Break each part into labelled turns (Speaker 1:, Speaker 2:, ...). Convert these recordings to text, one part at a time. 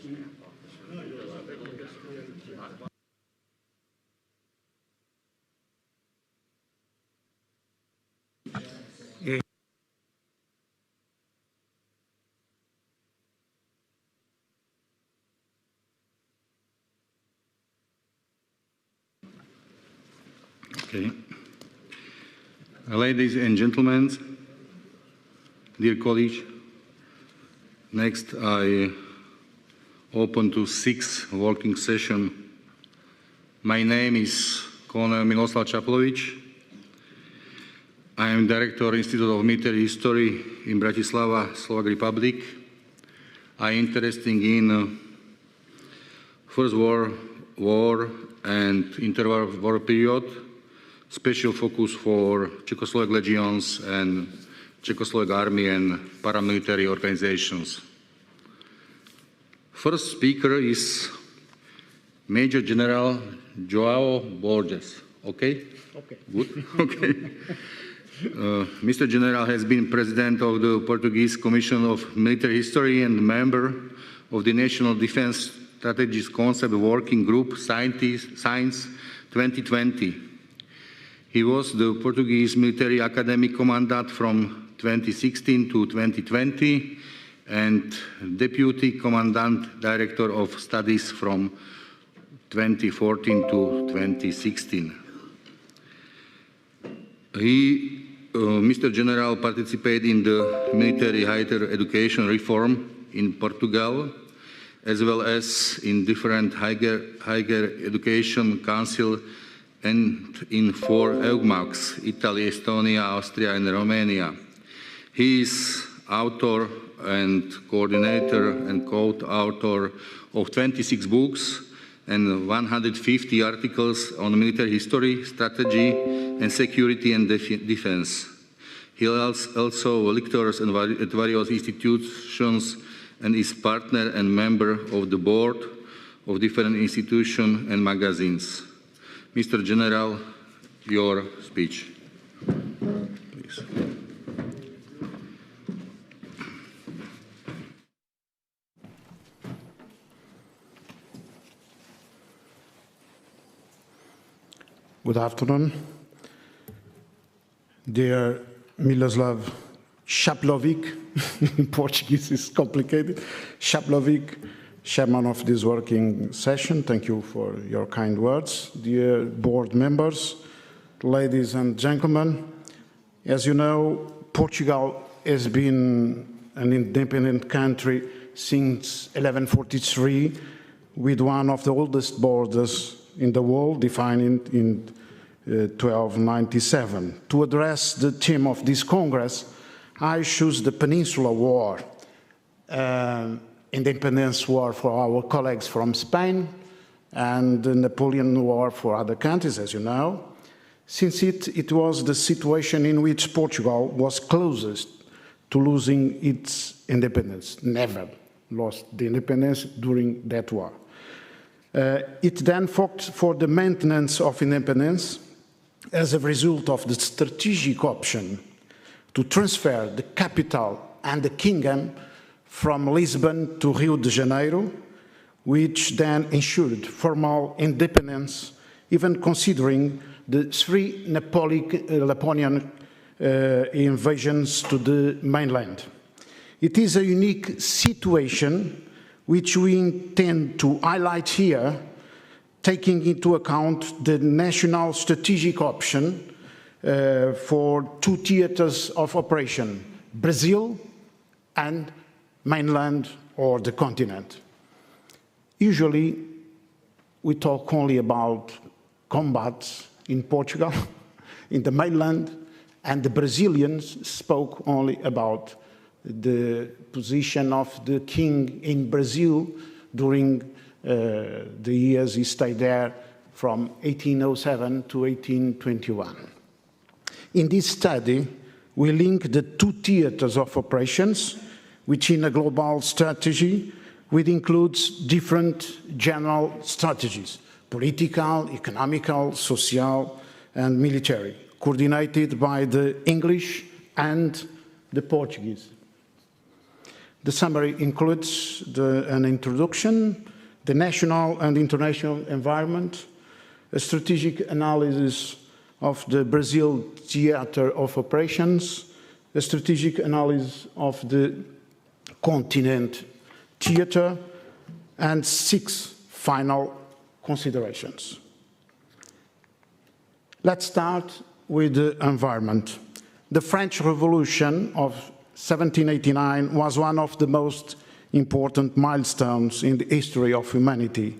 Speaker 1: Okay. Ladies and gentlemen, dear colleagues, next I open to 6th working session. My name is Colonel Miloslav Čaplovič. I am Director Institute of Military History in Bratislava, Slovak Republic. I am interested in First World War and interwar war period, special focus for Czechoslovak legions and Czechoslovak army and paramilitary organizations. First speaker is Major General João Borges. Okay? Okay. Good? Okay. Mr. General has been President of the Portuguese Commission of Military History and member of the National Defense Strategies Concept Working Group Science 2020. He was the Portuguese Military Academy Commandant from 2016 to 2020 and Deputy Commandant Director of Studies from 2014 to 2016. Mr. General participated in the military higher education reform in Portugal, as well as in different higher education council and in 4 EUGMACs, Italy, Estonia, Austria, and Romania. He is author and coordinator and co-author of 26 books and 150 articles on military history, strategy, and security and defense. He also lectures at various institutions and is partner and member of the board of different institutions and magazines. Mr. General, your speech, please.
Speaker 2: Good afternoon. Dear Miloslav Čaplovič, in Portuguese is complicated, Čaplovič, chairman of this working session, thank you for your kind words. Dear board members, ladies and gentlemen, as you know, Portugal has been an independent country since 1143, with one of the oldest borders in the world, defined in 1297. To address the theme of this Congress, I choose the Peninsular War, Independence War for our colleagues from Spain, and the Napoleon War for other countries, as you know, since it was the situation in which Portugal was closest to losing its independence, never lost the independence during that war. It then fought for the maintenance of independence as a result of the strategic option to transfer the capital and the kingdom from Lisbon to Rio de Janeiro, which then ensured formal independence, even considering the 3 Napoleonic invasions to the mainland. It is a unique situation which we intend to highlight here, taking into account the national strategic option for 2 theaters of operation, Brazil and mainland or the continent. Usually, we talk only about combats in Portugal, in the mainland, and the Brazilians spoke only about the position of the king in Brazil during the years he stayed there from 1807 to 1821. In this study, we link the 2 theaters of operations, which in a global strategy, which includes different general strategies, political, economical, social, and military, coordinated by the English and the Portuguese. The summary includes an introduction, the national and international environment, a strategic analysis of the Brazil theater of operations, a strategic analysis of the continent theater, and 6 final considerations. Let's start with the environment. The French Revolution of 1789 was one of the most important milestones in the history of humanity.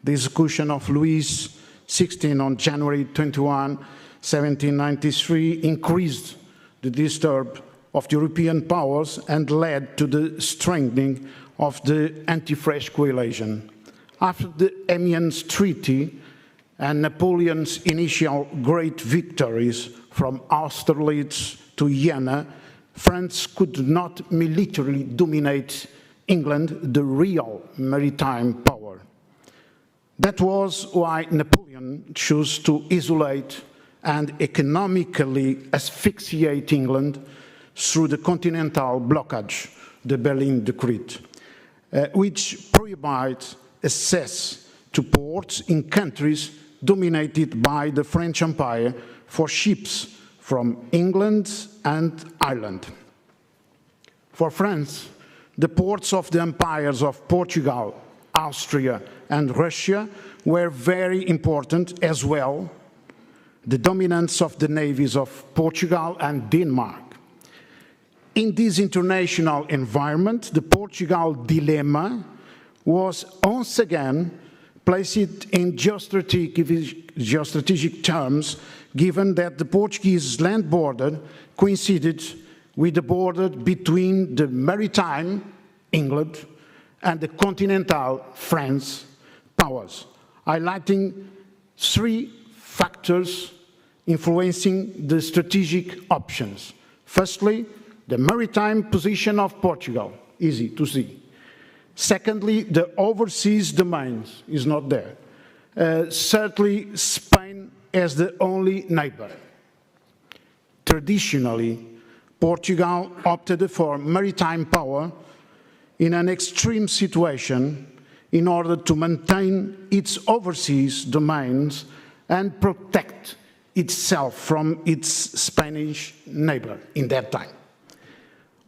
Speaker 2: The execution of Louis XVI on January 21, 1793 increased the disturb of the European powers and led to the strengthening of the anti-French coalition. After the Amiens Treaty and Napoleon's initial great victories from Austerlitz to Jena, France could not militarily dominate England, the real maritime power. That was why Napoleon chose to isolate and economically asphyxiate England through the continental blockage, the Berlin Decree, which prohibited access to ports in countries dominated by the French Empire for ships from England and Ireland. For France, the ports of the empires of Portugal, Austria, and Russia were very important as well, the dominance of the navies of Portugal and Denmark. In this international environment, the Portugal dilemma was once again placed in geostrategic terms, given that the Portuguese land border coincided with the border between the maritime England and the continental France powers, highlighting 3 factors influencing the strategic options. Firstly, the maritime position of Portugal, easy to see. Secondly, the overseas domains is not there. Thirdly, Spain as the only neighbor. Traditionally, Portugal opted for maritime power in an extreme situation in order to maintain its overseas domains and protect itself from its Spanish neighbor in that time.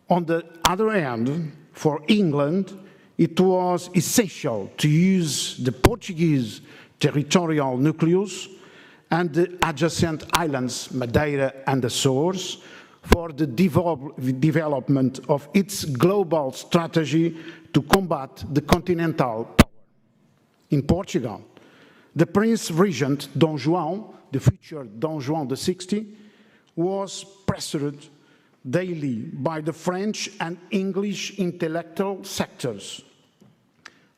Speaker 2: On the other hand, for England, it was essential to use the Portuguese territorial nucleus and the adjacent islands, Madeira and Azores, for the development of its global strategy to combat the continental power. In Portugal, the Prince Regent Dom João, the future Dom João XI, was pressured daily by the French and English intellectual sectors.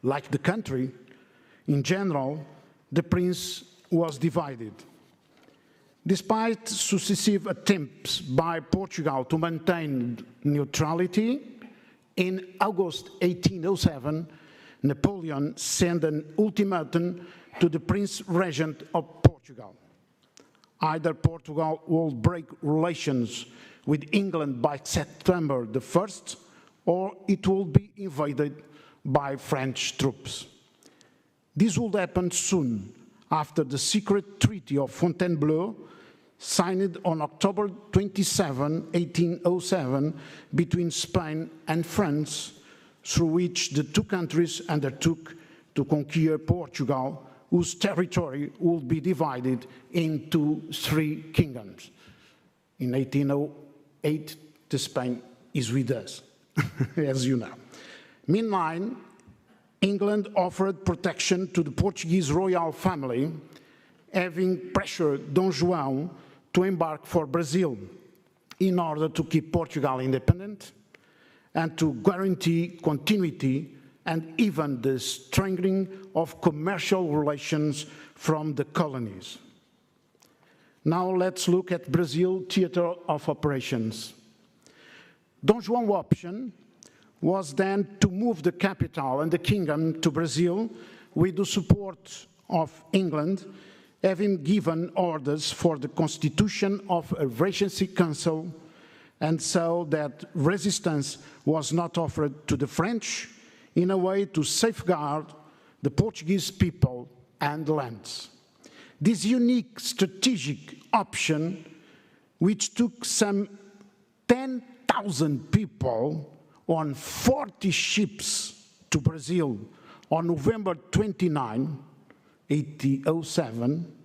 Speaker 2: Like the country, in general, the prince was divided. Despite successive attempts by Portugal to maintain neutrality, in August 1807, Napoleon sent an ultimatum to the Prince Regent of Portugal. Either Portugal will break relations with England by September the 1st, or it will be invaded by French troops. This would happen soon after the secret Treaty of Fontainebleau, signed on October 27, 1807, between Spain and France, through which the 2 countries undertook to conquer Portugal, whose territory would be divided into 3 kingdoms. In 1808, Spain is with us, as you know. Meanwhile, England offered protection to the Portuguese royal family, having pressured Dom João to embark for Brazil in order to keep Portugal independent and to guarantee continuity and even the strengthening of commercial relations from the colonies. Now let's look at Brazil theater of operations. Dom João's option was then to move the capital and the kingdom to Brazil with the support of England, having given orders for the constitution of a regency council and so that resistance was not offered to the French in a way to safeguard the Portuguese people and lands. This unique strategic option, which took some 10,000 people on 40 ships to Brazil on November 29, 1807,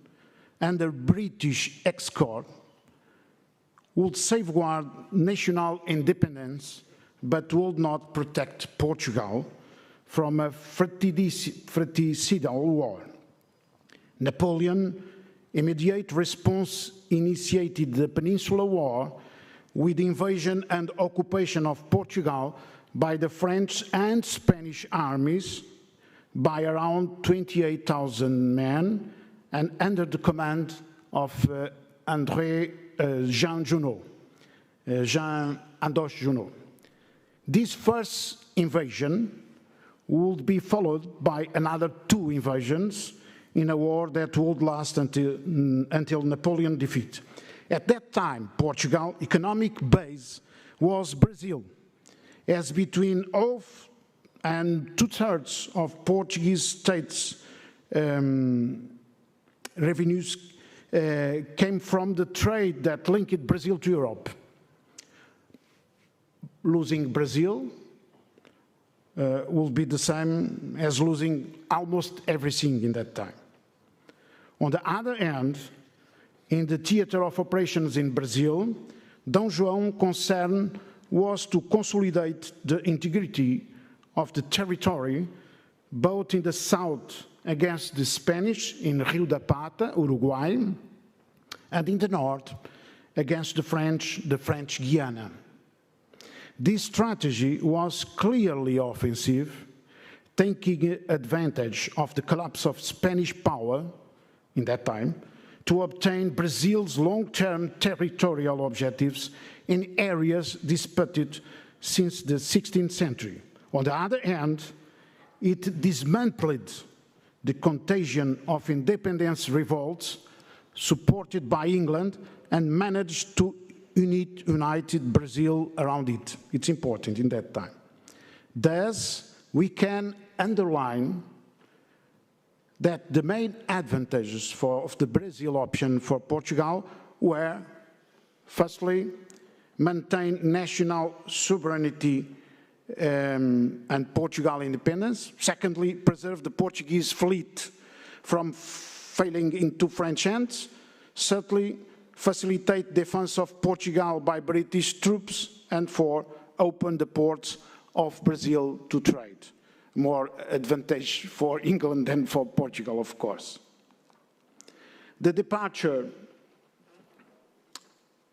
Speaker 2: under British escort, would safeguard national independence, but would not protect Portugal from a fratricidal war. Napoleon's immediate response initiated the Peninsular War with the invasion and occupation of Portugal by the French and Spanish armies by around 28,000 men and under the command of Jean Andoche Junot. This first invasion would be followed by another 2 invasions in a war that would last until Napoleon's defeat. At that time, Portugal's economic base was Brazil, as between half and 2/3 of Portuguese states' revenues came from the trade that linked Brazil to Europe. Losing Brazil will be the same as losing almost everything in that time. On the other hand, in the theater of operations in Brazil, Dom João's concern was to consolidate the integrity of the territory, both in the south against the Spanish in Rio da Plata, Uruguay, and in the north against the French Guiana. This strategy was clearly offensive, taking advantage of the collapse of Spanish power in that time to obtain Brazil's long-term territorial objectives in areas disputed since the 16th century. On the other hand, it dismantled the contagion of independence revolts supported by England and managed to unite Brazil around it. It's important in that time. Thus, we can underline that the main advantages of the Brazil option for Portugal were, firstly, maintain national sovereignty and Portugal independence. Secondly, preserve the Portuguese fleet from failing into French hands. Thirdly, facilitate defense of Portugal by British troops. And four, open the ports of Brazil to trade. More advantage for England than for Portugal, of course. The departure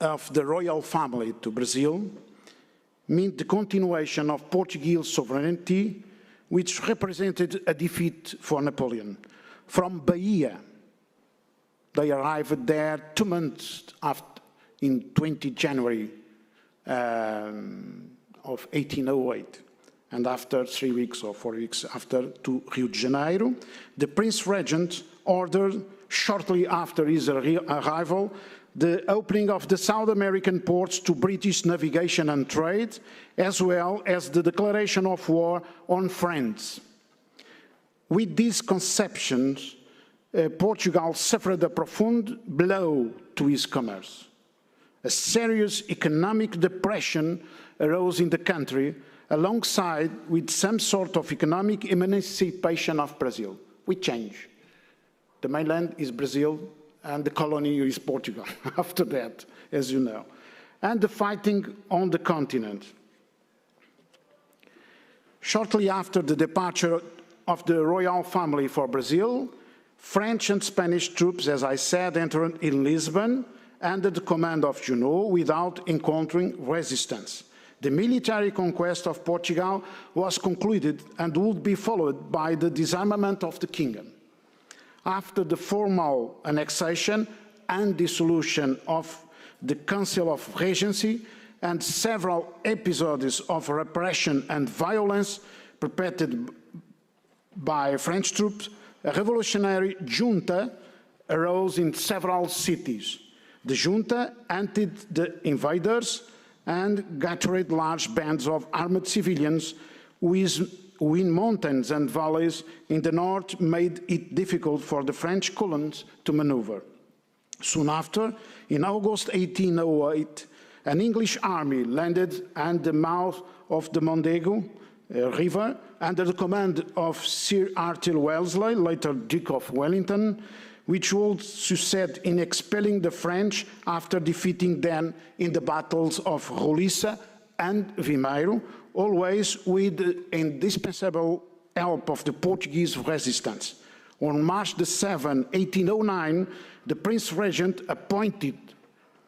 Speaker 2: of the royal family to Brazil meant the continuation of Portuguese sovereignty, which represented a defeat for Napoleon. From Bahia, they arrived there 2 months after, in 20 January of 1808. And after 3 weeks or 4 weeks after, to Rio de Janeiro, the Prince Regent ordered, shortly after his arrival, the opening of the South American ports to British navigation and trade, as well as the declaration of war on France. With these conceptions, Portugal suffered a profound blow to its commerce. A serious economic depression arose in the country, alongside with some sort of economic emancipation of Brazil. We change. The mainland is Brazil, and the colony is Portugal after that, as you know. And the fighting on the continent. Shortly after the departure of the royal family for Brazil, French and Spanish troops, as I said, entered in Lisbon under the command of Junot without encountering resistance. The military conquest of Portugal was concluded and would be followed by the disarmament of the kingdom. After the formal annexation and dissolution of the Council of Regency and several episodes of repression and violence perpetrated by French troops, a revolutionary junta arose in several cities. The junta hunted the invaders and gathered large bands of armed civilians who in mountains and valleys in the north made it difficult for the French colons to maneuver. Soon after, in August 1808, an English army landed at the mouth of the Mondego River under the command of Sir Arthur Wellesley, later Duke of Wellington, which would succeed in expelling the French after defeating them in the battles of Roliça and Vimeiro, always with the indispensable help of the Portuguese resistance. On March 7, 1809, the Prince Regent appointed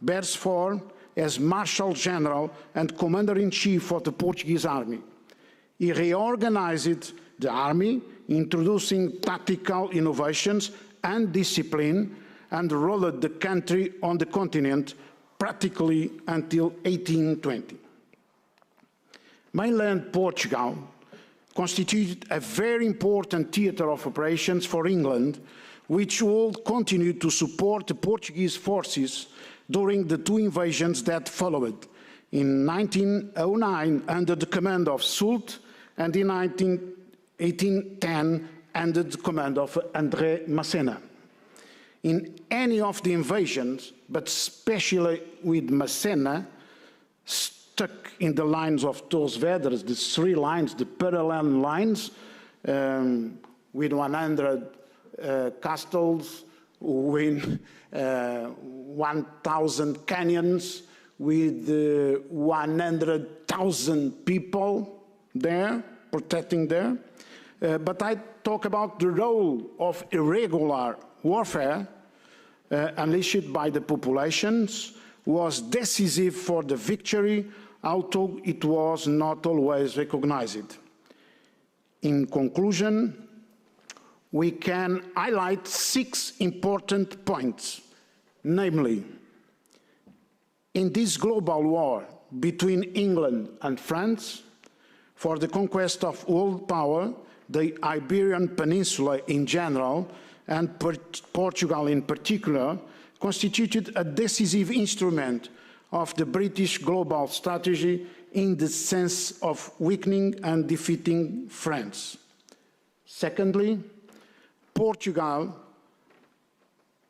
Speaker 2: Beresford as Marshal General and Commander-in-Chief of the Portuguese Army. He reorganized the army, introducing tactical innovations and discipline, and ruled the country on the continent practically until 1820. Mainland Portugal constituted a very important theatre of operations for England, which would continue to support the Portuguese forces during the two invasions that followed, in 1909 under the command of Soult, and in 1810 under the command of André Massena. In any of the invasions, but especially with Massena, stuck in the lines of Torres Vedras, the three lines, the parallel lines, with 100 castles, with 1,000 canyons, with 100,000 people there, protecting there. But I talk about the role of irregular warfare unleashed by the populations was decisive for the victory, although it was not always recognized. In conclusion, we can highlight 6 important points, namely, in this global war between England and France, for the conquest of world power, the Iberian Peninsula in general, and Portugal in particular, constituted a decisive instrument of the British global strategy in the sense of weakening and defeating France. Secondly, Portugal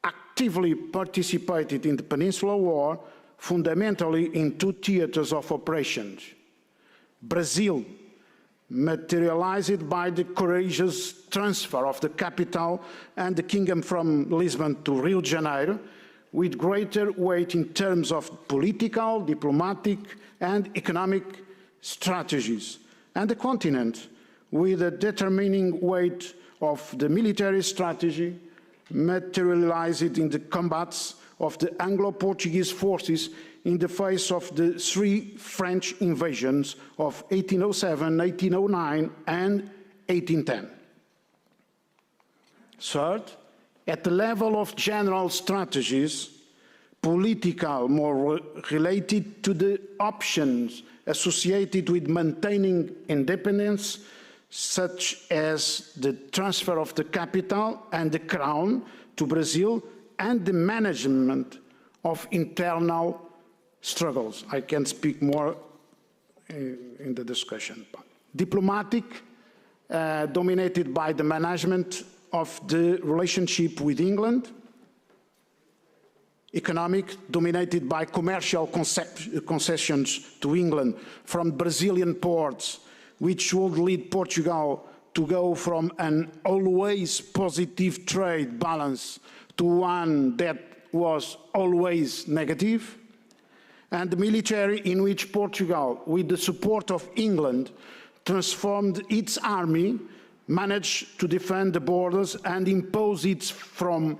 Speaker 2: actively participated in the Peninsular War, fundamentally in 2 theatres of operations. Brazil, materialized by the courageous transfer of the capital and the kingdom from Lisbon to Rio de Janeiro, with greater weight in terms of political, diplomatic, and economic strategies. And the continent, with a determining weight of the military strategy, materialized in the combats of the Anglo-Portuguese forces in the face of the 3 French invasions of 1807, 1809, and 1810. Third, at the level of general strategies, political, more related to the options associated with maintaining independence, such as the transfer of the capital and the crown to Brazil, and the management of internal struggles. I can speak more in the discussion. Diplomatic, dominated by the management of the relationship with England. Economic, dominated by commercial concessions to England from Brazilian ports, which would lead Portugal to go from an always positive trade balance to one that was always negative. And the military, in which Portugal, with the support of England, transformed its army, managed to defend the borders and impose its form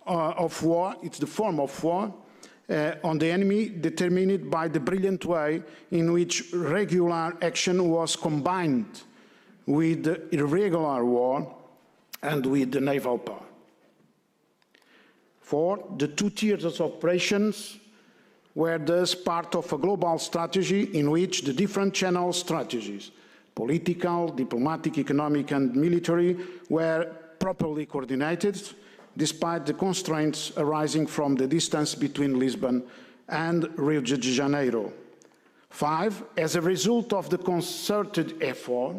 Speaker 2: of war, it's the form of war, on the enemy, determined by the brilliant way in which regular action was combined with the irregular war and with the naval power. For the 2 theatres of operations were thus part of a global strategy in which the different channel strategies, political, diplomatic, economic, and military, were properly coordinated, despite the constraints arising from the distance between Lisbon and Rio de Janeiro. 5, as a result of the concerted effort,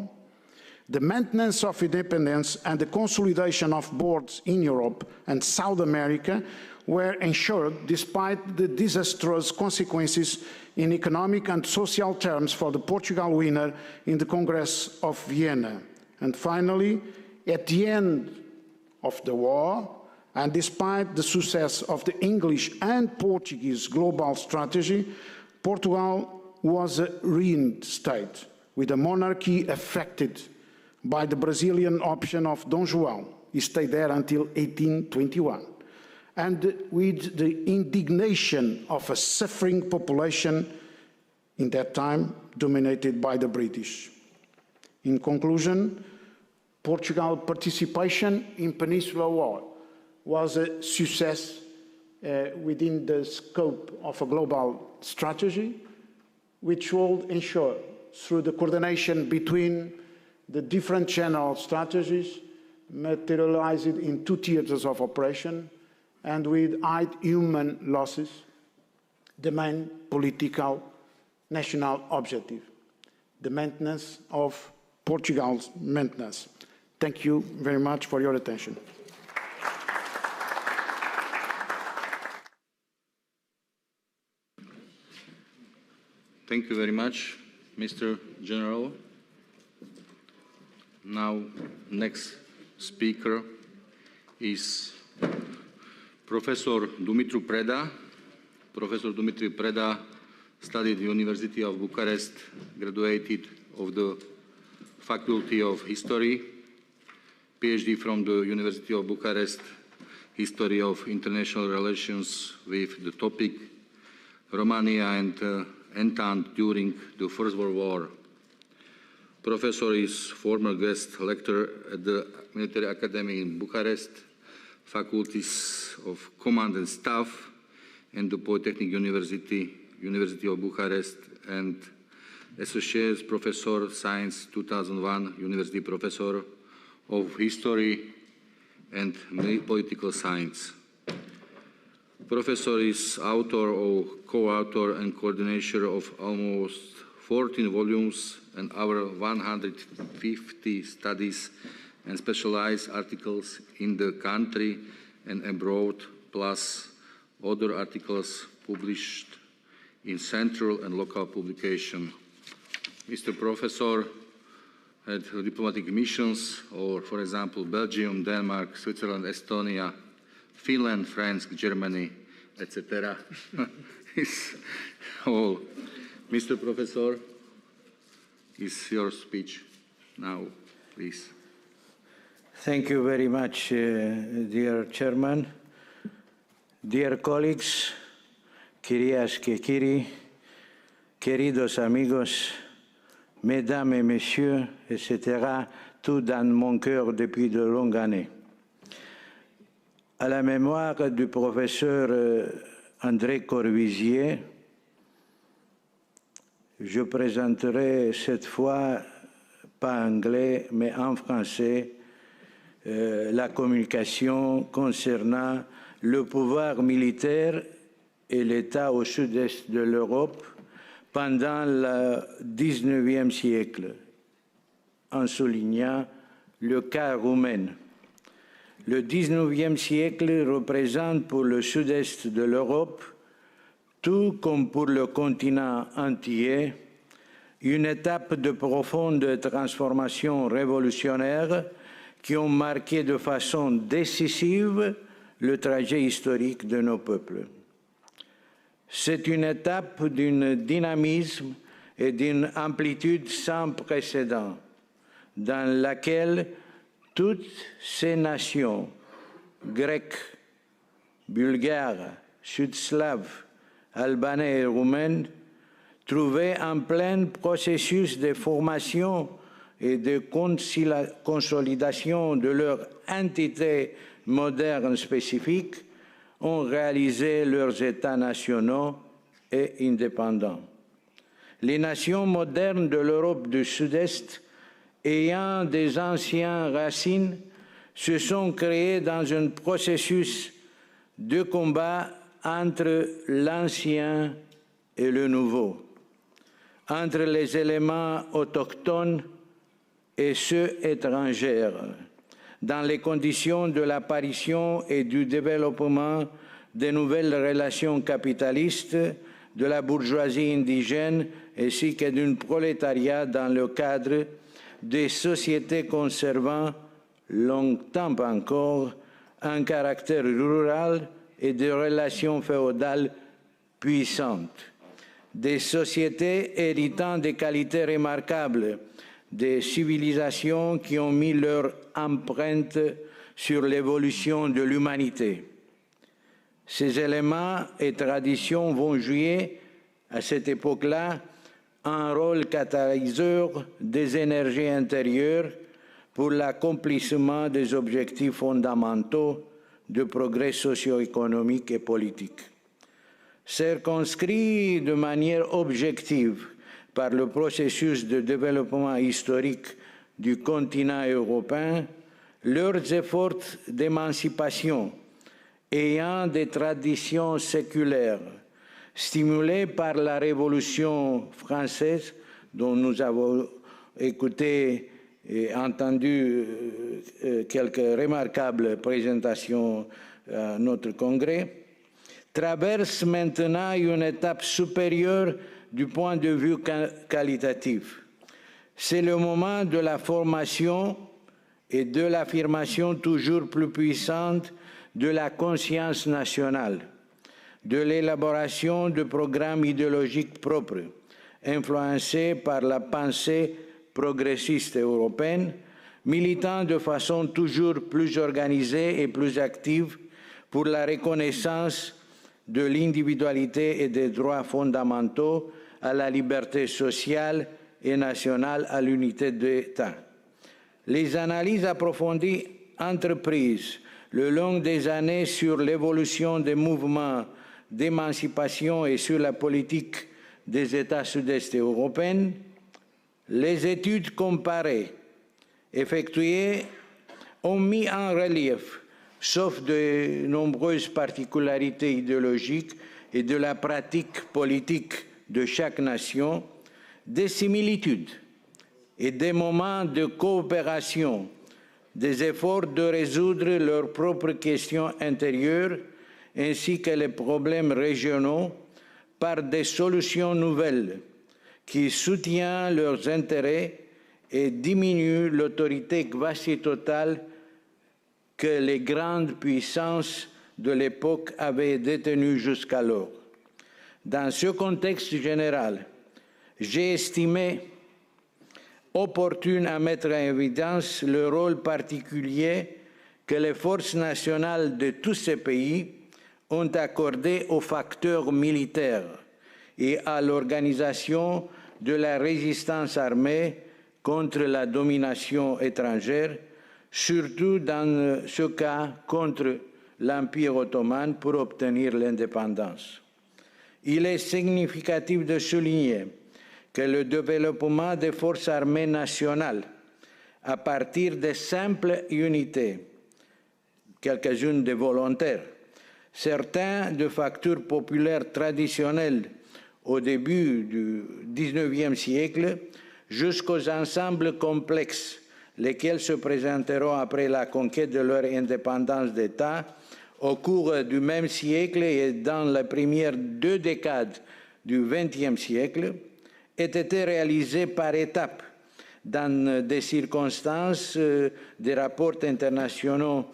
Speaker 2: the maintenance of independence and the consolidation of borders in Europe and South America were ensured despite the disastrous consequences in economic and social terms for the Portugal winner in the Congress of Vienna. And finally, at the end of the war, and despite the success of the English and Portuguese global strategy, Portugal was a ruined state, with a monarchy affected by the Brazilian option of Dom João. He stayed there until 1821. And with the indignation of a suffering population in that time dominated by the British. In conclusion, Portugal's participation in Peninsular War was a success within the scope of a global strategy, which will ensure, through the coordination between the different general strategies, materialized in 2 theaters of operation, and with high human losses, the main political national objective, the maintenance of Portugal's maintenance. Thank you very much for your attention.
Speaker 1: Thank you very much, Mr. General. Now, next speaker is Professor Dumitru Preda. Professor Dumitru Preda studied at the University of Bucharest, graduated of the Faculty of History, PhD from the University of Bucharest, History of International Relations with the topic Romania and Entente during the First World War. Professor is former guest lecturer at the Military Academy in Bucharest, Faculties of Command and Staff, and the Polytechnic University of Bucharest, and Associate Professor Science 2001, University Professor of History and Political Science. Professor is author or co-author and coordinator of almost 14 volumes and over 150 studies and specialized articles in the country and abroad, plus other articles published in central and local publication. Mr. Professor had diplomatic missions, or for example, Belgium, Denmark, Switzerland, Estonia, Finland, France, Germany, etc. It's all. Mr. Professor, is your speech now, please.
Speaker 3: Thank you very much, dear Chairman, dear colleagues, queridas que queri, queridos amigos, mesdames et messieurs, etc., tout dans mon cœur depuis de longues années. À la mémoire du professeur André Corvisier, je présenterai cette fois, pas en anglais, mais en français, la communication concernant le pouvoir militaire et l'État au sud-est de l'Europe pendant le XIXe siècle, en soulignant le cas roumain. Le XIXe siècle représente pour le sud-est de l'Europe, tout comme pour le continent entier, une étape de profonde transformation révolutionnaire qui ont marqué de façon décisive le trajet historique de nos peuples. C'est une étape d'un dynamisme et d'une amplitude sans précédent, dans laquelle toutes ces nations, grecques, bulgares, sud-slaves, albanais et roumaines, trouvaient en plein processus de formation et de consolidation de leur entité moderne spécifique, ont réalisé leurs États nationaux et indépendants. Les nations modernes de l'Europe du Sud-Est, ayant des anciennes racines, se sont créés dans un processus de combat entre l'ancien et le nouveau, entre les éléments autochtones et ceux étrangers, dans les conditions de l'apparition et du développement de nouvelles relations capitalistes, de la bourgeoisie indigène ainsi que d'un prolétariat dans le cadre des sociétés conservant longtemps encore un caractère rural et des relations féodales puissantes. Des sociétés héritant des qualités remarquables, des civilisations qui ont mis leur empreinte sur l'évolution de l'humanité. Ces éléments et traditions vont jouer, à cette époque-là, un rôle catalyseur des énergies intérieures pour l'accomplissement des objectifs fondamentaux de progrès socio-économique et politique. Circonscrits de manière objective par le processus de développement historique du continent européen, leurs efforts d'émancipation ayant des traditions séculaires, stimulés par la Révolution française, dont nous avons écouté et entendu quelques remarquables présentations à notre congrès, traversent maintenant une étape supérieure du point de vue qualitatif. C'est le moment de la formation et de l'affirmation toujours plus puissante de la conscience nationale, de l'élaboration de programmes idéologiques propres, influencés par la pensée progressiste européenne, militant de façon toujours plus organisée et plus active pour la reconnaissance de l'individualité et des droits fondamentaux, à la liberté sociale et nationale, à l'unité d'État. Les analyses approfondies entreprises le long des années sur l'évolution des mouvements d'émancipation et sur la politique des États sud-est européens, les études comparées effectuées ont mis en relief, sauf de nombreuses particularités idéologiques et de la pratique politique de chaque nation, des similitudes et des moments de coopération, des efforts de résoudre leurs propres questions intérieures ainsi que les problèmes régionaux par des solutions nouvelles qui soutiennent leurs intérêts et diminuent l'autorité quasi totale que les grandes puissances de l'époque avaient détenue jusqu'alors. Dans ce contexte général, j'ai estimé opportune à mettre en évidence le rôle particulier que les forces nationales de tous ces pays ont accordé aux facteurs militaires et à l'organisation de la résistance armée contre la domination étrangère, surtout dans ce cas contre l'Empire ottoman pour obtenir l'indépendance. Il est significatif de souligner que le développement des forces armées nationales, à partir de simples unités, quelques-unes de volontaires, certains de factures populaires traditionnelles au début du XIXe siècle, jusqu'aux ensembles complexes, lesquels se présenteront après la conquête de leur indépendance d'État au cours du même siècle et dans les premières 2 décades du XXe siècle, aient été réalisés par étapes dans des circonstances, des rapports internationaux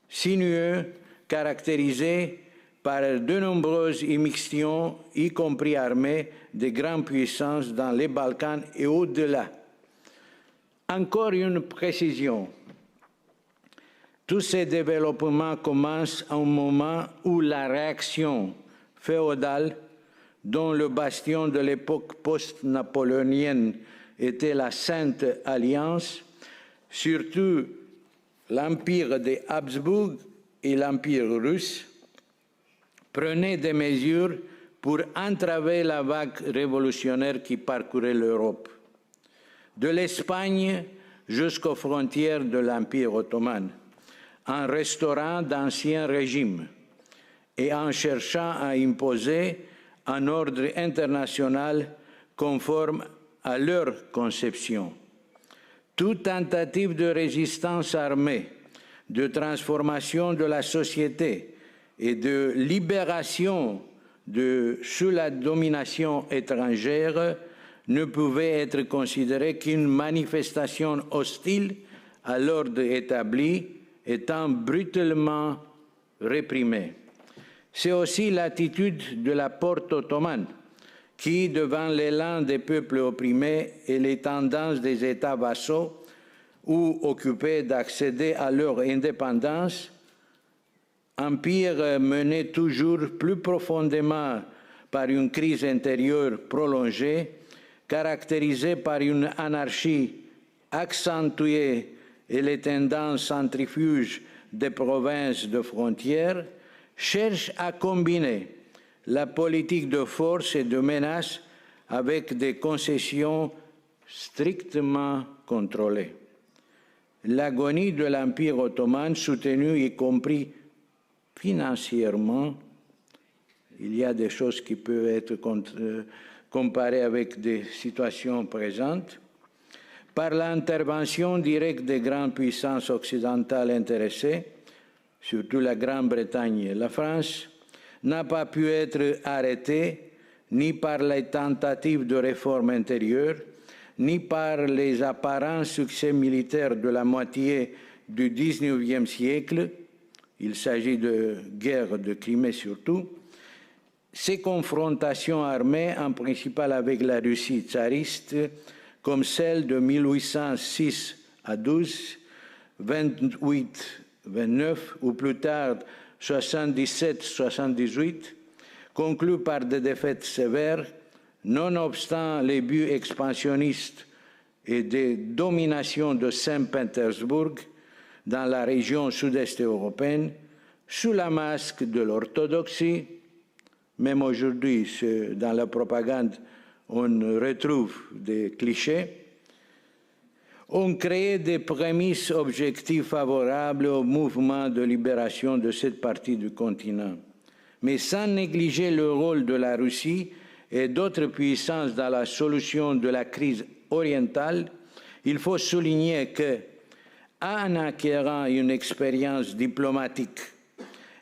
Speaker 3: sinueux, caractérisés par de nombreuses immixtions, y compris armées, de grandes puissances dans les Balkans et au-delà. Encore une précision. Tous ces développements commencent à un moment où la réaction féodale, dont le bastion de l'époque post-napoléonienne était la Sainte Alliance, surtout l'Empire des Habsbourg et l'Empire russe, prenait des mesures pour entraver la vague révolutionnaire qui parcourait l'Europe, de l'Espagne jusqu'aux frontières de l'Empire ottoman. en restaurant d'anciens régimes et en cherchant à imposer un ordre international conforme à leur conception. Toute tentative de résistance armée, de transformation de la société et de libération sous la domination étrangère ne pouvait être considérée qu'une manifestation hostile à l'ordre établi, étant brutalement réprimée. C'est aussi l'attitude de la porte ottomane qui, devant l'élan des peuples opprimés et les tendances des États vassaux ou occupés d'accéder à leur indépendance, empire mené toujours plus profondément par une crise intérieure prolongée, caractérisée par une anarchie accentuée et les tendances centrifuges des provinces de frontières, cherche à combiner la politique de force et de menace avec des concessions strictement contrôlées. L'agonie de l'Empire ottoman, soutenue y compris financièrement, il y a des choses qui peuvent être comparées avec des situations présentes, par l'intervention directe des grandes puissances occidentales intéressées, surtout la Grande-Bretagne et la France, n'a pas pu être arrêtée ni par les tentatives de réforme intérieure, ni par les apparents succès militaires de la moitié du XIXe siècle. Il s'agit de guerre de Crimée surtout. Ces confrontations armées, en principal avec la Russie tsariste, comme celle de 1806 à 12, 28-29 ou plus tard 77-78, concluent par des défaites sévères, nonobstant les buts expansionnistes et des dominations de Saint-Pétersbourg dans la région sud-est européenne, sous la masque de l'orthodoxie. Même aujourd'hui, dans la propagande, on retrouve des clichés, ont créé des prémices objectives favorables au mouvement de libération de cette partie du continent. Mais sans négliger le rôle de la Russie et d'autres puissances dans la solution de la crise orientale, il faut souligner que, en acquérant une expérience diplomatique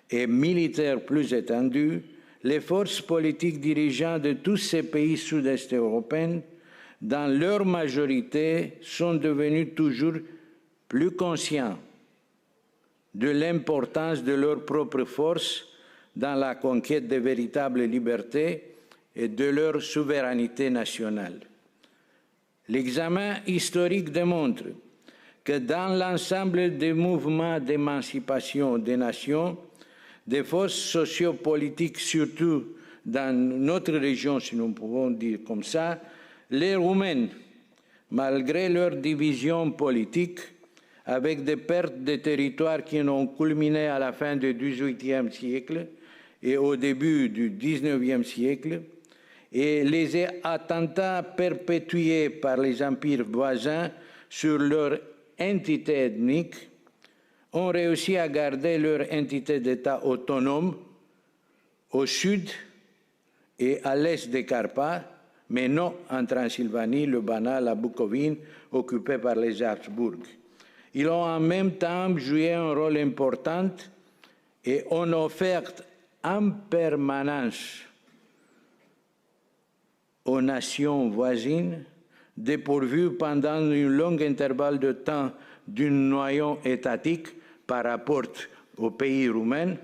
Speaker 3: et militaire plus étendue, les forces politiques dirigeantes de tous ces pays sud-est européens, dans leur majorité, sont devenus toujours plus conscients de l'importance de leurs propres forces dans la conquête de véritables libertés et de leur souveraineté nationale. L'examen historique démontre que dans l'ensemble des mouvements d'émancipation des nations, des forces sociopolitiques, surtout dans notre région, si nous pouvons dire comme ça, les Roumains, malgré leur division politique, avec des pertes de territoires qui ont culminé à la fin du XVIIIe siècle et au début du XIXe siècle, et les attentats perpétués par les empires voisins sur leur entité ethnique, ont réussi à garder leur entité d'État autonome au sud et à l'est des Carpates, mais non en Transylvanie, le Banat, la Bucovine, occupés par les Habsbourg. Ils ont en même temps joué un rôle important et ont offert en permanence aux nations voisines, dépourvues pendant un long intervalle de temps d'un noyau étatique par rapport au pays roumain,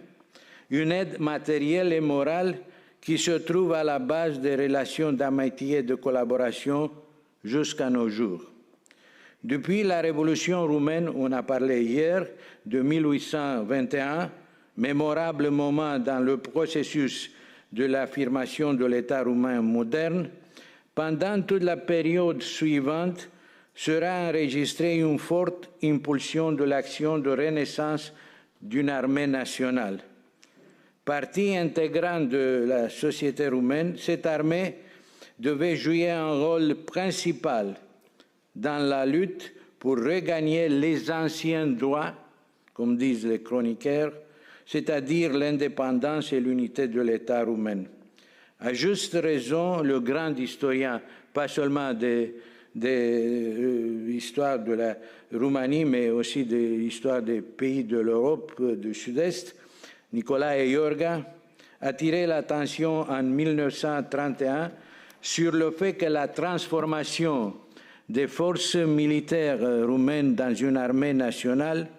Speaker 3: une aide matérielle et morale qui se trouve à la base des relations d'amitié et de collaboration jusqu'à nos jours. Depuis la Révolution roumaine, on a parlé hier, de 1821, mémorable moment dans le processus de l'affirmation de l'État roumain moderne, pendant toute la période suivante sera enregistrée une forte impulsion de l'action de renaissance d'une armée nationale. Partie intégrante de la société roumaine, cette armée devait jouer un rôle principal dans la lutte pour regagner les anciens droits comme disent les chroniqueurs, c'est-à-dire l'indépendance et l'unité de l'État roumain. À juste raison, le grand historien, pas seulement de l'histoire de la Roumanie, mais aussi de l'histoire des pays de l'Europe du Sud-Est, Nicolae Iorga, a attiré l'attention en 1931 sur le fait que la transformation des forces militaires roumaines dans une armée nationale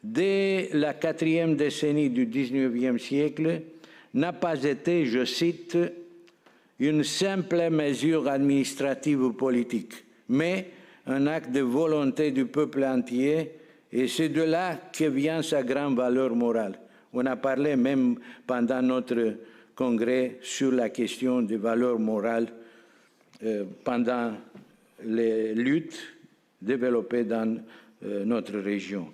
Speaker 3: dès la 4e décennie du XIXe siècle n'a pas été, je cite, une simple mesure administrative ou politique, mais un acte de volonté du peuple entier, et c'est de là que vient sa grande valeur morale. On a parlé même pendant notre congrès sur la question des valeurs morales pendant les luttes développées dans notre région.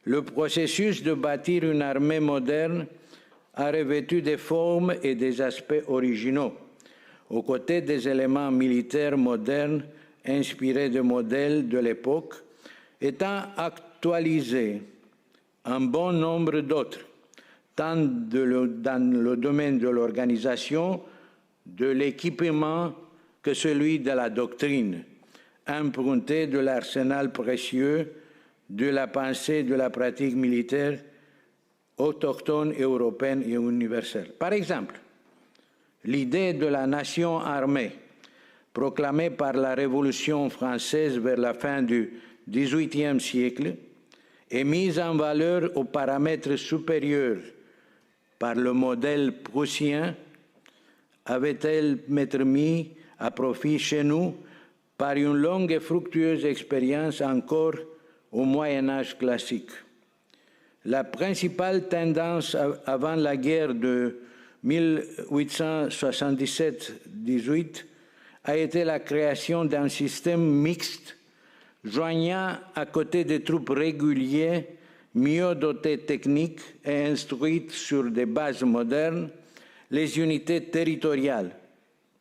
Speaker 3: Le processus de bâtir une armée moderne a revêtu des formes et des aspects originaux, aux côtés des éléments militaires modernes inspirés de modèles de l'époque, étant actualisés un bon nombre d'autres, tant dans le domaine de l'organisation, de l'équipement que celui de la doctrine, emprunté de l'arsenal précieux de la pensée de la pratique militaire autochtone, européenne et universelle. Par exemple, l'idée de la nation armée, proclamée par la Révolution française vers la fin du XVIIIe siècle, est mise en valeur aux paramètres supérieurs par le modèle prussien, avait-elle m'être mis à profit chez nous par une longue et fructueuse expérience encore au Moyen Âge classique. La principale tendance avant la guerre de 1877-18 a été la création d'un système mixte joignant à côté des troupes régulières, mieux dotées techniques et instruites sur des bases modernes, les unités territoriales,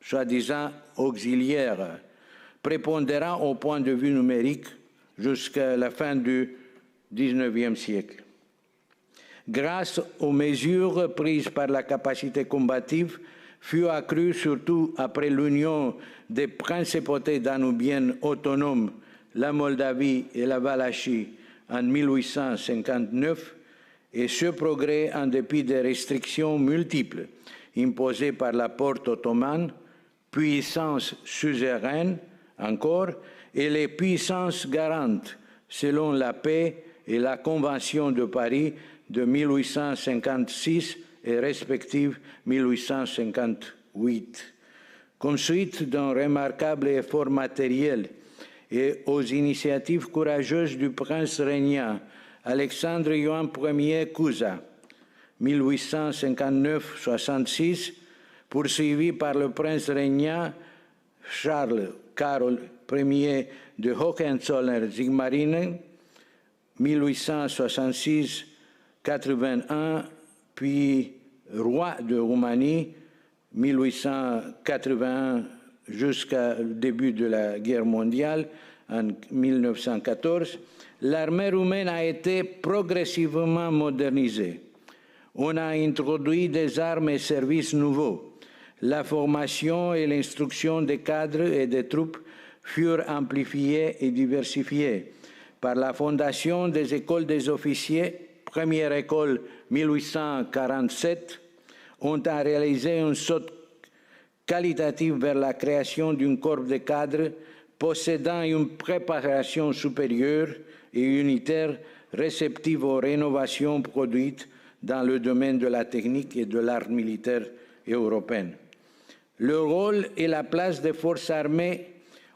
Speaker 3: soi-disant auxiliaires, prépondérant au point de vue numérique jusqu'à la fin du XIXe siècle. Grâce aux mesures prises par la capacité combative, fut accrue surtout après l'union des principautés danubiennes autonomes, la Moldavie et la Valachie, en 1859, et ce progrès en dépit des restrictions multiples imposées par la porte ottomane, puissance suzeraine encore, et les puissances garantes selon la paix et la Convention de Paris de 1856 et respective 1858. Comme suite d'un remarquable effort matériel et aux initiatives courageuses du prince régnant Alexandre Ioan Ier Cuza, 1859-66, poursuivi par le prince régnant Charles Karol Ier de Hohenzollern-Sigmaringen, 1866-81, puis roi de Roumanie, 1881 jusqu'au début de la guerre mondiale, en 1914, l'armée roumaine a été progressivement modernisée. On a introduit des armes et services nouveaux. La formation et l'instruction des cadres et des troupes furent amplifiées et diversifiées par la fondation des écoles des officiers, première école 1847, ont réalisé un saut qualitatif vers la création d'un corps de cadres possédant une préparation supérieure et unitaire réceptive aux rénovations produites dans le domaine de la technique et de l'art militaire européenne. Le rôle et la place des forces armées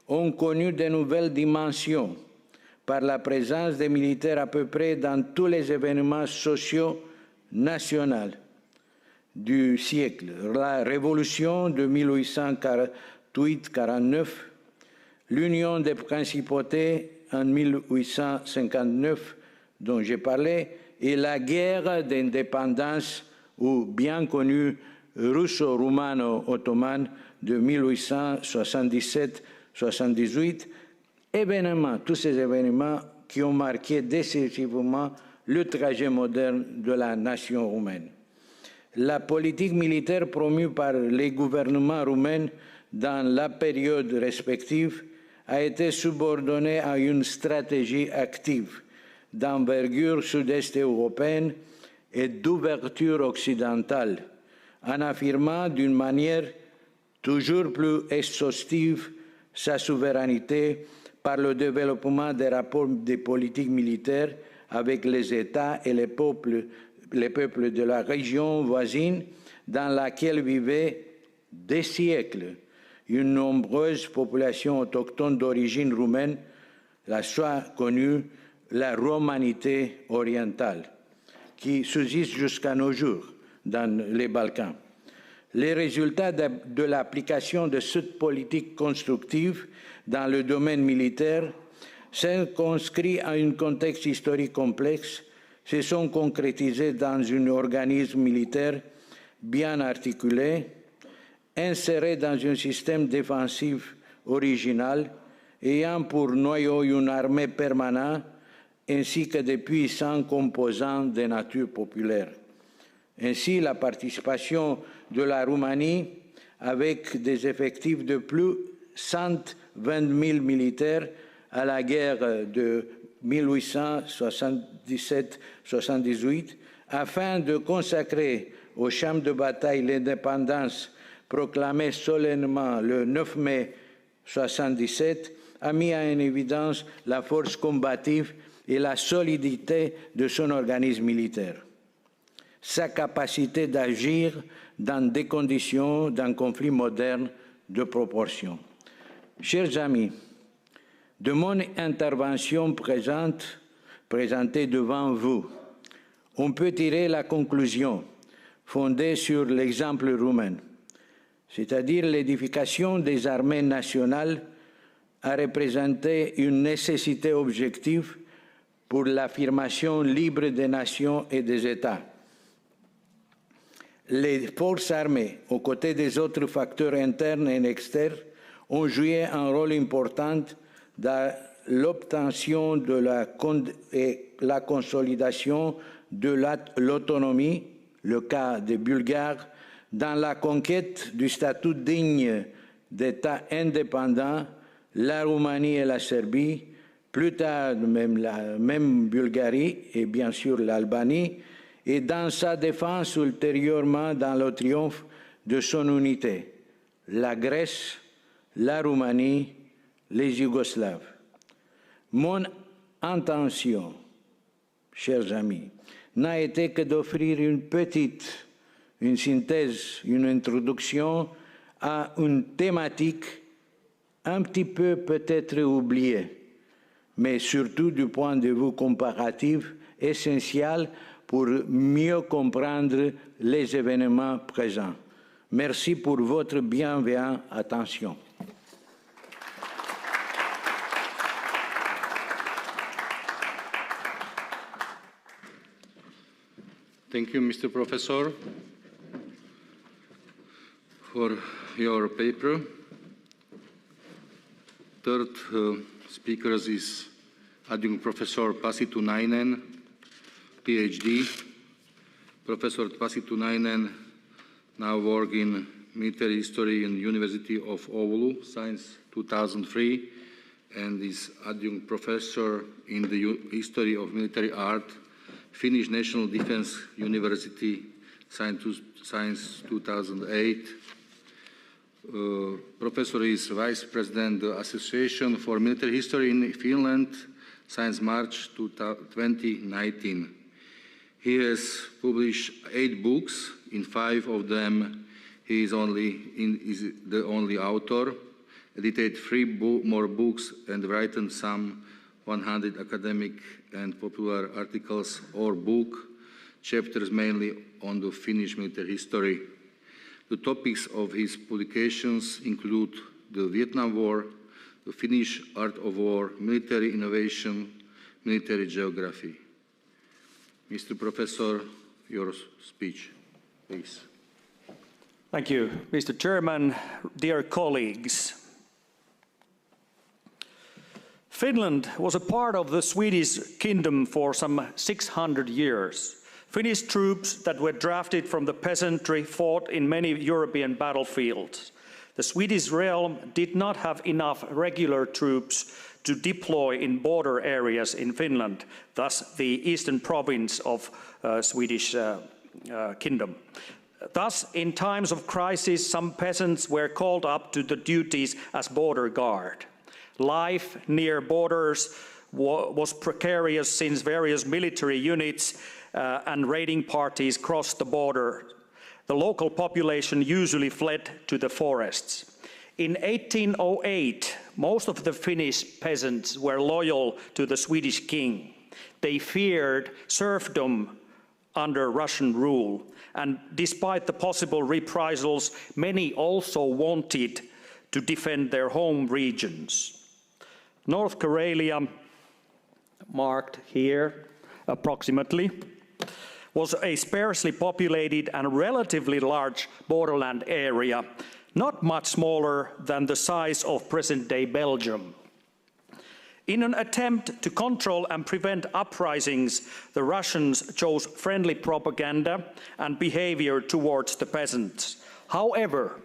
Speaker 3: ont connu de nouvelles dimensions par la présence des militaires à peu près dans tous les événements sociaux nationaux du siècle. La Révolution de 1848-49, l'Union des principautés en 1859, dont j'ai parlé, et la guerre d'indépendance, ou bien connue russo-roumano-ottomane de 1877-78, tous ces événements qui ont marqué décisivement le trajet moderne de la nation roumaine. La politique militaire promue par les gouvernements roumains dans la période respective a été subordonnée à une stratégie active d'envergure sud-est européenne et d'ouverture occidentale, en affirmant d'une manière toujours plus exhaustive sa souveraineté par le développement des rapports de politique militaire avec les États et les peuples de la région voisine dans laquelle vivaient des siècles une nombreuse population autochtone d'origine roumaine, la soit connue la romanité orientale, qui subsiste jusqu'à nos jours dans les Balkans. Les résultats de l'application de cette politique constructive dans le domaine militaire, circonscrits à un contexte historique complexe, se sont concrétisés dans un organisme militaire bien articulé, inséré dans un système défensif original, ayant pour noyau une armée permanente ainsi que des puissants composants de nature populaire. Ainsi, la participation de la Roumanie, avec des effectifs de plus de 120 000 militaires à la guerre de 1877-78, afin de consacrer au champ de bataille l'indépendance proclamée solennellement le 9 mai 1977, a mis en évidence la force combative et la solidité de son organisme militaire, sa capacité d'agir dans des conditions d'un conflit moderne de proportion. Chers amis, de mon intervention présentée devant vous, on peut tirer la conclusion fondée sur l'exemple roumain, c'est-à-dire l'édification des armées nationales a représenté une nécessité objective pour l'affirmation libre des nations et des États. Les forces armées, aux côtés des autres facteurs internes et externes, ont joué un rôle important dans l'obtention de la consolidation de l'autonomie, le cas des Bulgares, dans la conquête du statut digne d'État indépendant, la Roumanie et la Serbie, plus tard même la Bulgarie et bien sûr l'Albanie, et dans sa défense ultérieurement dans le triomphe de son unité, la Grèce, la Roumanie, les Yougoslaves. Mon intention, chers amis, n'a été que d'offrir une synthèse, une introduction à une thématique un petit peu peut-être oubliée, mais surtout du point de vue comparatif essentiel pour mieux comprendre les événements présents. Merci pour votre bienveillante attention.
Speaker 1: Thank you, Mr. Professor, for your paper. Third speaker is Adjunct Professor Pasi Tunainen, PhD. Professor Pasi Tunainen now works in military history in the University of Oulu since 2003 and is Adjunct Professor in the History of Military Art, Finnish National Defense University since 2008. Professor is Vice President of the Association for Military History in Finland since March 2019. He has published 8 books. In 5 of them, he is the only author, edited 3 more books, and written some 100 academic and popular articles or book, chapters mainly on the Finnish military history. The topics of his publications include the Vietnam War, the Finnish art of war, military innovation, military geography. Mr. Professor, your speech, please.
Speaker 4: Thank you, Mr. Chairman, dear colleagues. Finland was a part of the Swedish kingdom for some 600 years. Finnish troops that were drafted from the peasantry fought in many European battlefields. The Swedish realm did not have enough regular troops to deploy in border areas in Finland, thus the eastern province of Swedish kingdom. Thus, in times of crisis, some peasants were called up to the duties as border guard. Life near borders was precarious since various military units and raiding parties crossed the border. The local population usually fled to the forests. In 1808, most of the Finnish peasants were loyal to the Swedish king. They feared serfdom under Russian rule, and despite the possible reprisals, many also wanted to defend their home regions. North Karelia, marked here approximately, was a sparsely populated and relatively large borderland area, not much smaller than the size of present-day Belgium. In an attempt to control and prevent uprisings, the Russians chose friendly propaganda and behavior towards the peasants. However,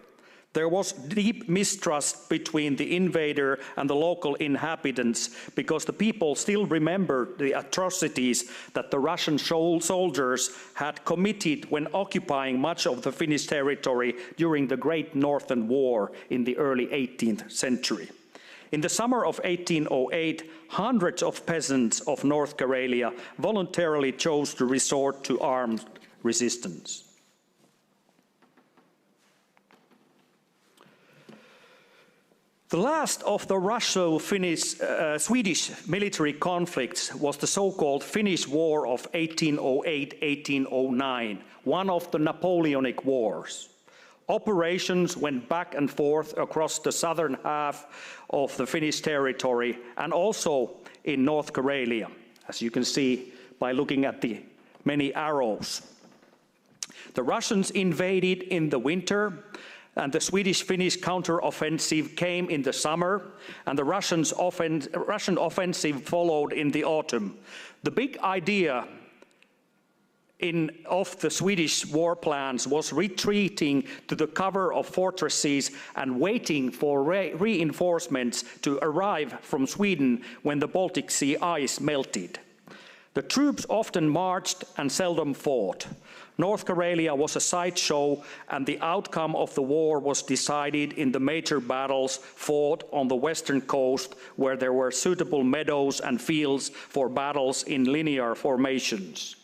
Speaker 4: there was deep mistrust between the invader and the local inhabitants because the people still remembered the atrocities that the Russian soldiers had committed when occupying much of the Finnish territory during the Great Northern War in the early 18th century. In the summer of 1808, hundreds of peasants of North Karelia voluntarily chose to resort to armed resistance. The last of the Russo-Swedish military conflicts was the so-called Finnish War of 1808-1809, one of the Napoleonic Wars. Operations went back and forth across the southern half of the Finnish territory and also in North Karelia, as you can see by looking at the many arrows. The Russians invaded in the winter, and the Swedish-Finnish counter-offensive came in the summer, and the Russian offensive followed in the autumn. The big idea of the Swedish war plans was retreating to the cover of fortresses and waiting for reinforcements to arrive from Sweden when the Baltic Sea ice melted. The troops often marched and seldom fought. North Karelia was a sideshow, and the outcome of the war was decided in the major battles fought on the western coast, where there were suitable meadows and fields for battles in linear formations.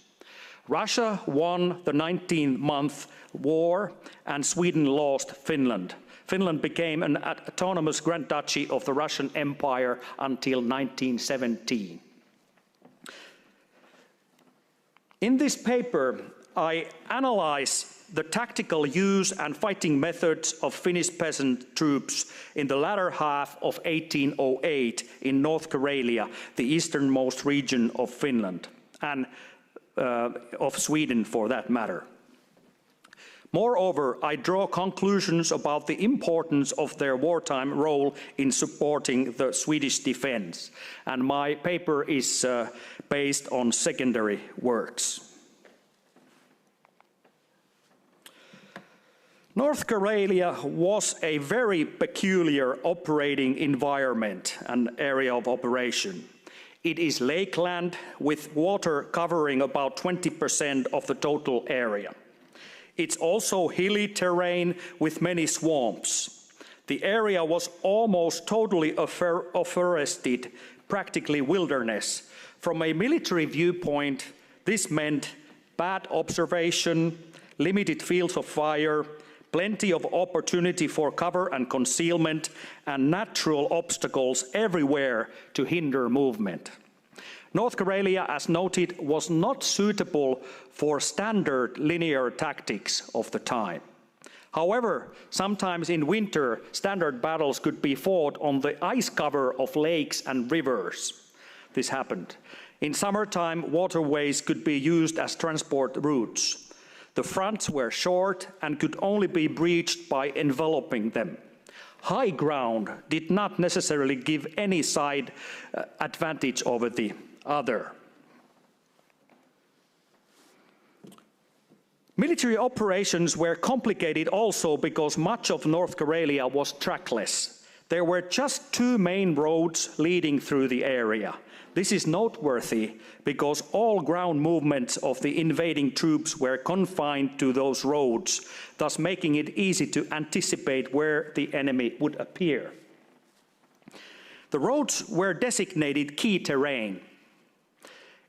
Speaker 4: Russia won the 19-month war, and Sweden lost Finland. Finland became an autonomous Grand Duchy of the Russian Empire until 1917. In this paper, I analyze the tactical use and fighting methods of Finnish peasant troops in the latter half of 1808 in North Karelia, the easternmost region of Finland, and of Sweden for that matter. Moreover, I draw conclusions about the importance of their wartime role in supporting the Swedish defense, and my paper is based on secondary works. North Karelia was a very peculiar operating environment and area of operation. It is lakeland with water covering about 20% of the total area. It's also hilly terrain with many swamps. The area was almost totally afforested, practically wilderness. From a military viewpoint, this meant bad observation, limited fields of fire, plenty of opportunity for cover and concealment, and natural obstacles everywhere to hinder movement. North Karelia, as noted, was not suitable for standard linear tactics of the time. However, sometimes in winter, standard battles could be fought on the ice cover of lakes and rivers. This happened. In summertime, waterways could be used as transport routes. The fronts were short and could only be breached by enveloping them. High ground did not necessarily give any side advantage over the other. Military operations were complicated also because much of North Karelia was trackless. There were just 2 main roads leading through the area. This is noteworthy because all ground movements of the invading troops were confined to those roads, thus making it easy to anticipate where the enemy would appear. The roads were designated key terrain.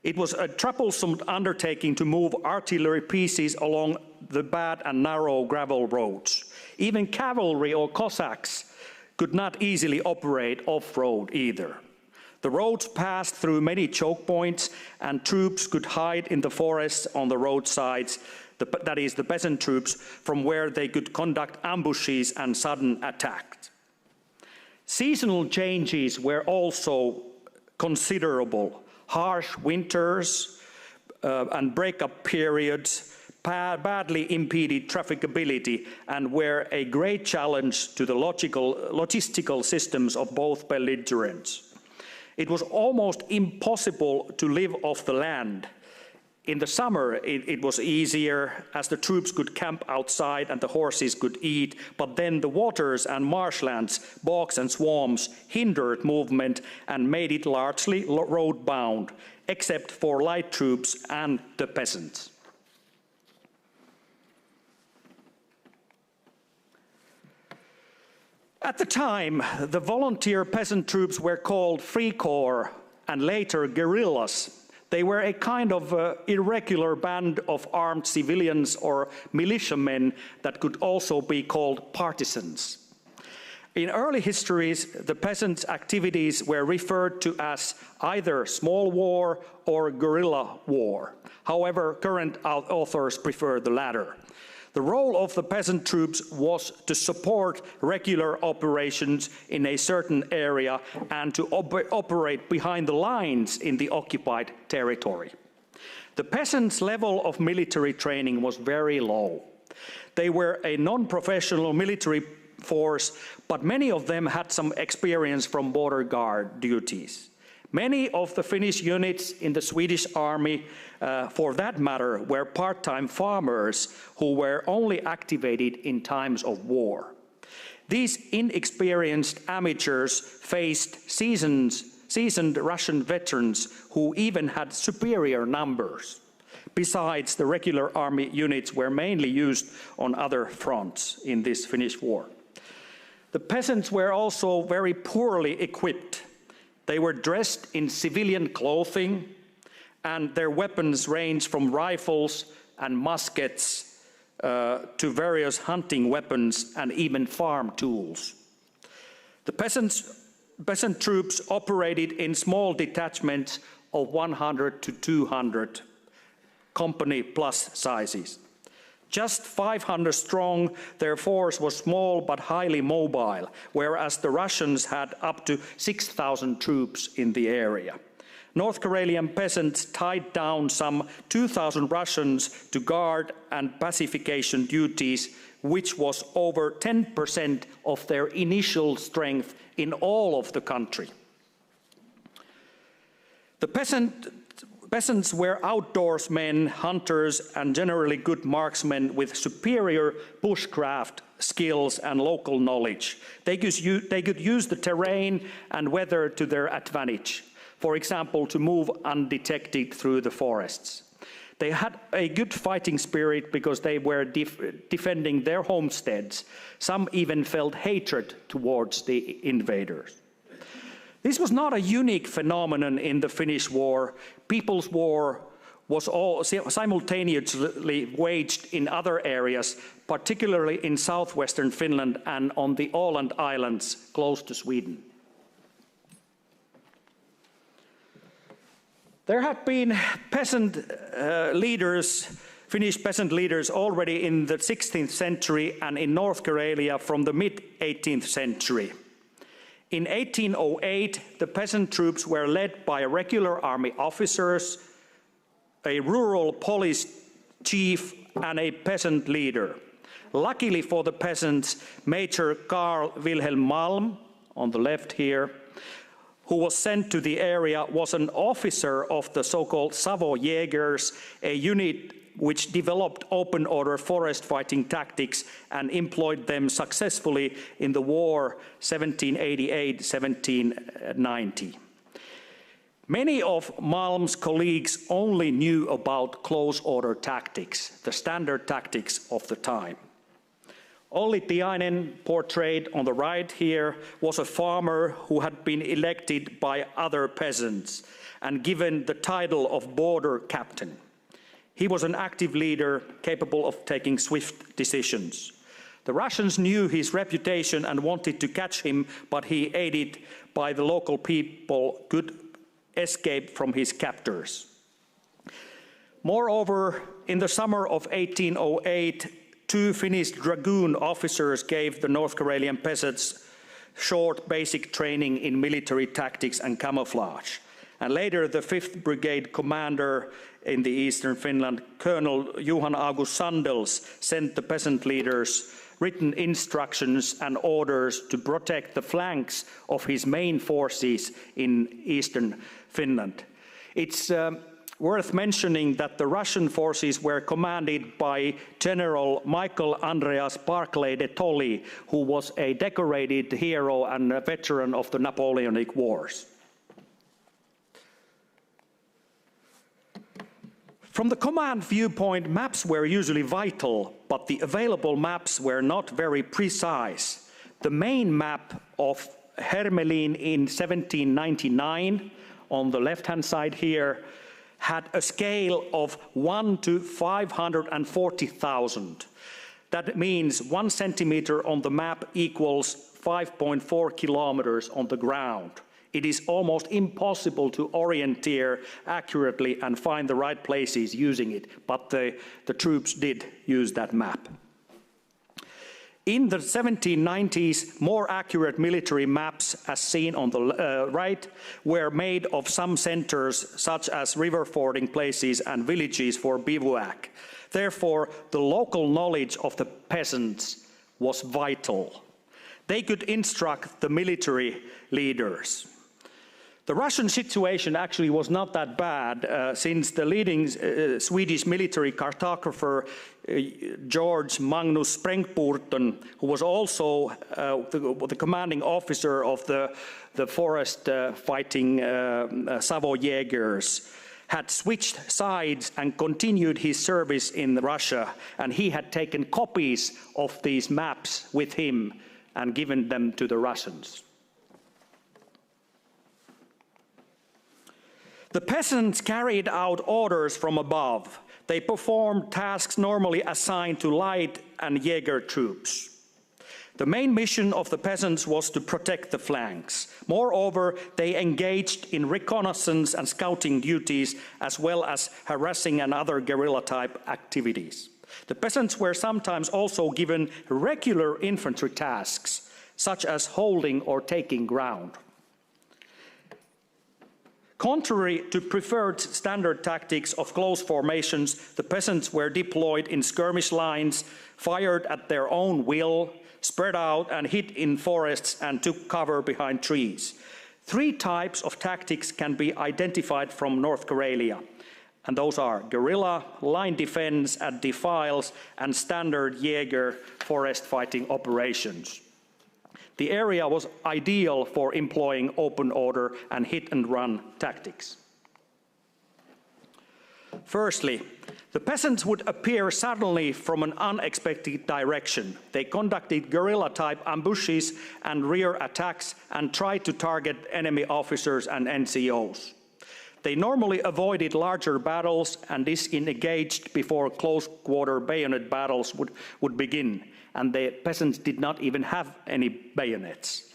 Speaker 4: It was a troublesome undertaking to move artillery pieces along the bad and narrow gravel roads. Even cavalry or Cossacks could not easily operate off-road either. The roads passed through many choke points, and troops could hide in the forests on the roadsides, that is, the peasant troops, from where they could conduct ambushes and sudden attacks. Seasonal changes were also considerable. Harsh winters and breakup periods badly impeded trafficability and were a great challenge to the logistical systems of both belligerents. It was almost impossible to live off the land. In the summer, it was easier, as the troops could camp outside and the horses could eat, but then the waters and marshlands, bogs and swamps hindered movement and made it largely road-bound, except for light troops and the peasants. At the time, the volunteer peasant troops were called Free Corps and later guerrillas. They were a kind of irregular band of armed civilians or militiamen that could also be called partisans. In early histories, the peasants' activities were referred to as either small war or guerrilla war. However, current authors prefer the latter. The role of the peasant troops was to support regular operations in a certain area and to operate behind the lines in the occupied territory. The peasants' level of military training was very low. They were a non-professional military force, but many of them had some experience from border guard duties. Many of the Finnish units in the Swedish army, for that matter, were part-time farmers who were only activated in times of war. These inexperienced amateurs faced seasoned Russian veterans who even had superior numbers. Besides, the regular army units were mainly used on other fronts in this Finnish war. The peasants were also very poorly equipped. They were dressed in civilian clothing, and their weapons ranged from rifles and muskets to various hunting weapons and even farm tools. The peasant troops operated in small detachments of 100 to 200 company plus sizes. Just 500 strong, their force was small but highly mobile, whereas the Russians had up to 6,000 troops in the area. North Karelian peasants tied down some 2,000 Russians to guard and pacification duties, which was over 10% of their initial strength in all of the country. The peasants were outdoorsmen, hunters, and generally good marksmen with superior bushcraft skills and local knowledge. They could use the terrain and weather to their advantage. For example, to move undetected through the forests. They had a good fighting spirit because they were defending their homesteads. Some even felt hatred towards the invaders. This was not a unique phenomenon in the Finnish War. People's War was all simultaneously waged in other areas, particularly in southwestern Finland and on the Åland Islands close to Sweden. There had been Finnish peasant leaders already in the 16th century and in North Karelia from the mid-18th century. In 1808, the peasant troops were led by regular army officers, a rural police chief, and a peasant leader. Luckily for the peasants, Major Carl Wilhelm Malm, on the left here, who was sent to the area, was an officer of the so-called Savo Jägers, a unit which developed open-order forest fighting tactics and employed them successfully in the war 1788-1790. Many of Malm's colleagues only knew about close-order tactics, the standard tactics of the time. Olli Tiainen, portrayed on the right here, was a farmer who had been elected by other peasants and given the title of border captain. He was an active leader capable of taking swift decisions. The Russians knew his reputation and wanted to catch him, but he, aided by the local people, could escape from his captors. Moreover, in the summer of 1808, 2 Finnish dragoon officers gave the North Karelian peasants short basic training in military tactics and camouflage. And later, the 5th Brigade commander in the eastern Finland, Colonel Johan August Sandels, sent the peasant leaders written instructions and orders to protect the flanks of his main forces in eastern Finland. It's worth mentioning that the Russian forces were commanded by General Michael Andreas Barclay de Tolly, who was a decorated hero and a veteran of the Napoleonic Wars. From the command viewpoint, maps were usually vital, but the available maps were not very precise. The main map of Hermelin in 1799, on the left-hand side here, had a scale of 1 to 540,000. That means 1 centimeter on the map equals 5.4 kilometers on the ground. It is almost impossible to orienteer accurately and find the right places using it, but the troops did use that map. In the 1790s, more accurate military maps, as seen on the right, were made of some centers, such as river fording places and villages for bivouac. Therefore, the local knowledge of the peasants was vital. They could instruct the military leaders. The Russian situation actually was not that bad, since the leading Swedish military cartographer George Magnus Sprengporten, who was also the commanding officer of the forest fighting Savo Jägers, had switched sides and continued his service in Russia, and he had taken copies of these maps with him and given them to the Russians. The peasants carried out orders from above. They performed tasks normally assigned to light and Jäger troops. The main mission of the peasants was to protect the flanks. Moreover, they engaged in reconnaissance and scouting duties, as well as harassing and other guerrilla-type activities. The peasants were sometimes also given regular infantry tasks, such as holding or taking ground. Contrary to preferred standard tactics of close formations, the peasants were deployed in skirmish lines, fired at their own will, spread out and hid in forests and took cover behind trees. 3 types of tactics can be identified from North Karelia, and those are guerrilla, line defense at defiles, and standard Jäger forest fighting operations. The area was ideal for employing open order and hit-and-run tactics. Firstly, the peasants would appear suddenly from an unexpected direction. They conducted guerrilla-type ambushes and rear attacks and tried to target enemy officers and NCOs. They normally avoided larger battles and disengaged before close-quarter bayonet battles would begin, and the peasants did not even have any bayonets.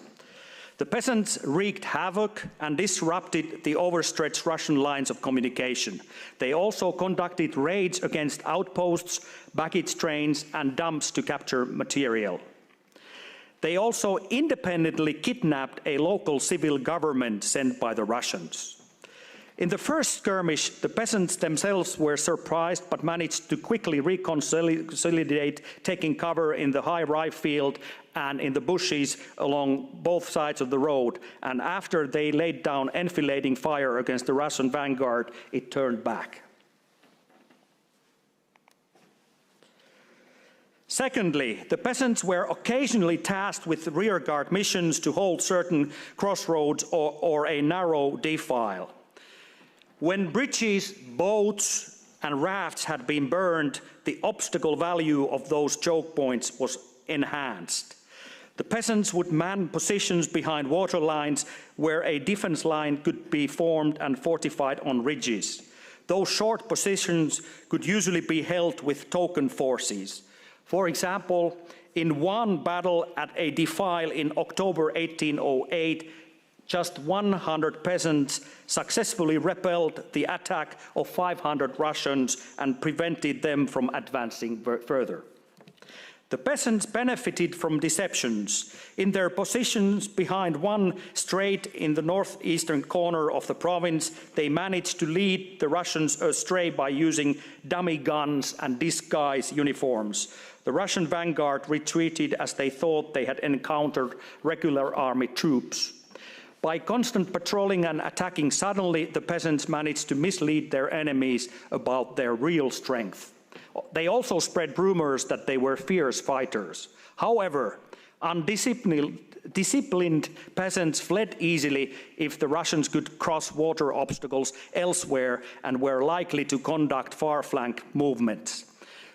Speaker 4: The peasants wreaked havoc and disrupted the overstretched Russian lines of communication. They also conducted raids against outposts, baggage trains, and dumps to capture material. They also independently kidnapped a local civil government sent by the Russians. In the first skirmish, the peasants themselves were surprised but managed to quickly reconsolidate, taking cover in the high rye field and in the bushes along both sides of the road. And after they laid down enfilading fire against the Russian vanguard, it turned back. Secondly, the peasants were occasionally tasked with rearguard missions to hold certain crossroads or a narrow defile. When bridges, boats, and rafts had been burned, the obstacle value of those choke points was enhanced. The peasants would man positions behind water lines where a defense line could be formed and fortified on ridges. Those short positions could usually be held with token forces. For example, in one battle at a defile in October 1808, just 100 peasants successfully repelled the attack of 500 Russians and prevented them from advancing further. The peasants benefited from deceptions. In their positions behind one strait in the northeastern corner of the province, they managed to lead the Russians astray by using dummy guns and disguise uniforms. The Russian vanguard retreated as they thought they had encountered regular army troops. By constant patrolling and attacking suddenly, the peasants managed to mislead their enemies about their real strength. They also spread rumors that they were fierce fighters. However, undisciplined peasants fled easily if the Russians could cross water obstacles elsewhere and were likely to conduct far-flank movements.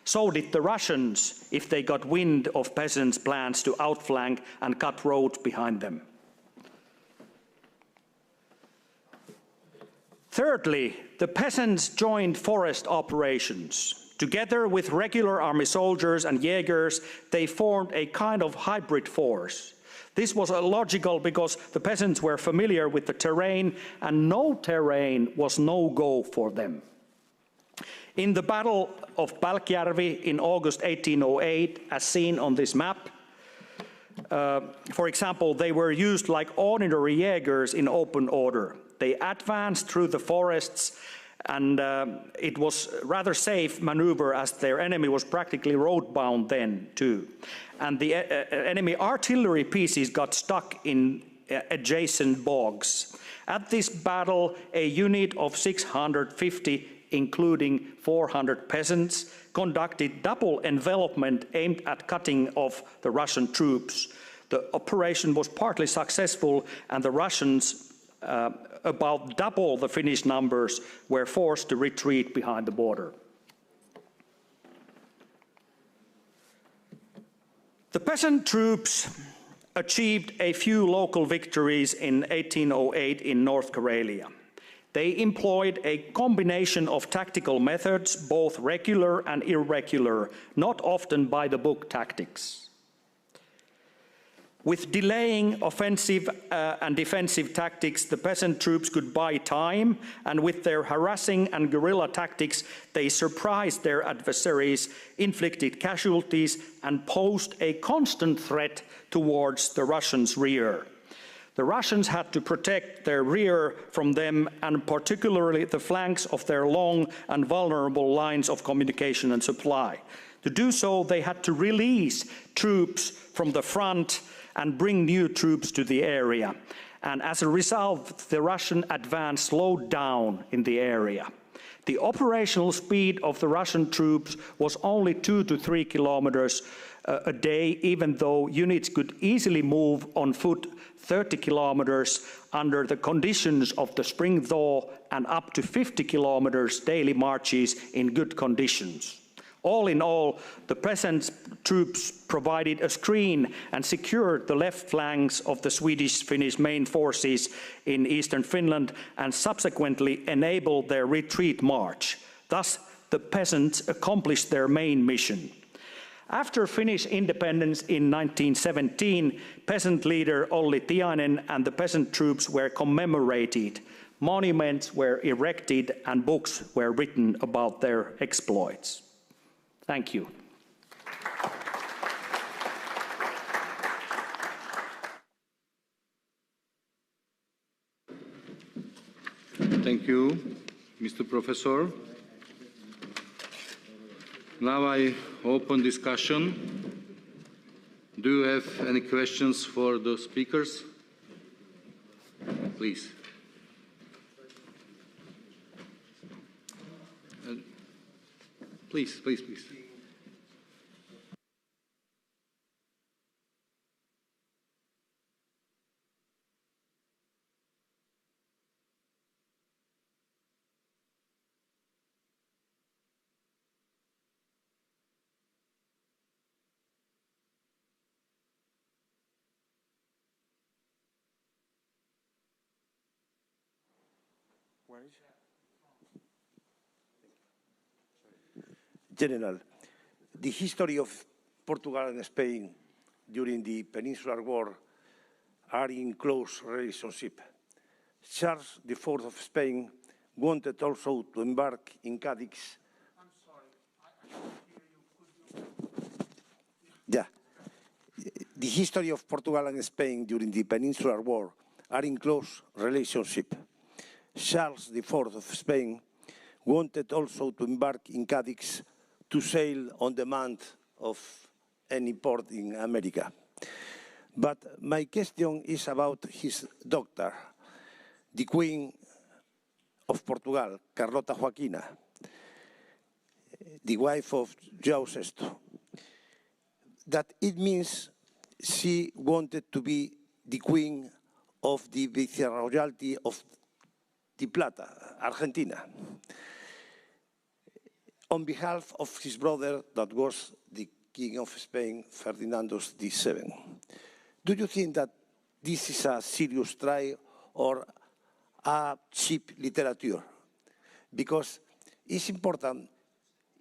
Speaker 4: So did the Russians if they got wind of peasants' plans to outflank and cut roads behind them. Thirdly, the peasants joined forest operations. Together with regular army soldiers and Jägers, they formed a kind of hybrid force. This was logical because the peasants were familiar with the terrain, and no terrain was no-go for them. In the Battle of Palkjärvi in August 1808, as seen on this map, for example, they were used like ordinary Jägers in open order. They advanced through the forests, and it was rather safe maneuver as their enemy was practically road-bound then too. And the enemy artillery pieces got stuck in adjacent bogs. At this battle, a unit of 650, including 400 peasants, conducted double envelopment aimed at cutting off the Russian troops. The operation was partly successful, and the Russians, about double the Finnish numbers, were forced to retreat behind the border. The peasant troops achieved a few local victories in 1808 in North Karelia. They employed a combination of tactical methods, both regular and irregular, not often by-the-book tactics. With delaying offensive and defensive tactics, the peasant troops could buy time, and with their harassing and guerrilla tactics, they surprised their adversaries, inflicted casualties, and posed a constant threat towards the Russians' rear. The Russians had to protect their rear from them, and particularly the flanks of their long and vulnerable lines of communication and supply. To do so, they had to release troops from the front and bring new troops to the area. And as a result, the Russian advance slowed down in the area. The operational speed of the Russian troops was only 2 to 3 kilometers a day, even though units could easily move on foot 30 kilometers under the conditions of the spring thaw and up to 50 kilometers daily marches in good conditions. All in all, the peasant troops provided a screen and secured the left flanks of the Swedish-Finnish main forces in eastern Finland and subsequently enabled their retreat march. Thus, the peasants accomplished their main mission. After Finnish independence in 1917, peasant leader Olli Tiainen and the peasant troops were commemorated. Monuments were erected and books were written about their exploits. Thank you.
Speaker 1: Thank you, Mr. Professor. Now I open discussion. Do you have any questions for the speakers? Please. Please.
Speaker 5: General, the history of Portugal and Spain during the Peninsular War are in close relationship. Charles IV of Spain wanted also to embark in Cadix.
Speaker 2: I'm sorry, I can't hear you.
Speaker 5: Yeah. The history of Portugal and Spain during the Peninsular War are in close relationship. Charles IV of Spain wanted also to embark in Cadix to sail on demand of any port in America. But my question is about his daughter, the Queen of Portugal, Carlota Joaquina, the wife of João VI. That it means she wanted to be the Queen of the Viceroyalty of the Plata, Argentina, on behalf of his brother, that was the King of Spain, Ferdinando VII. Do you think that this is a serious try or a cheap literature? Because it's important,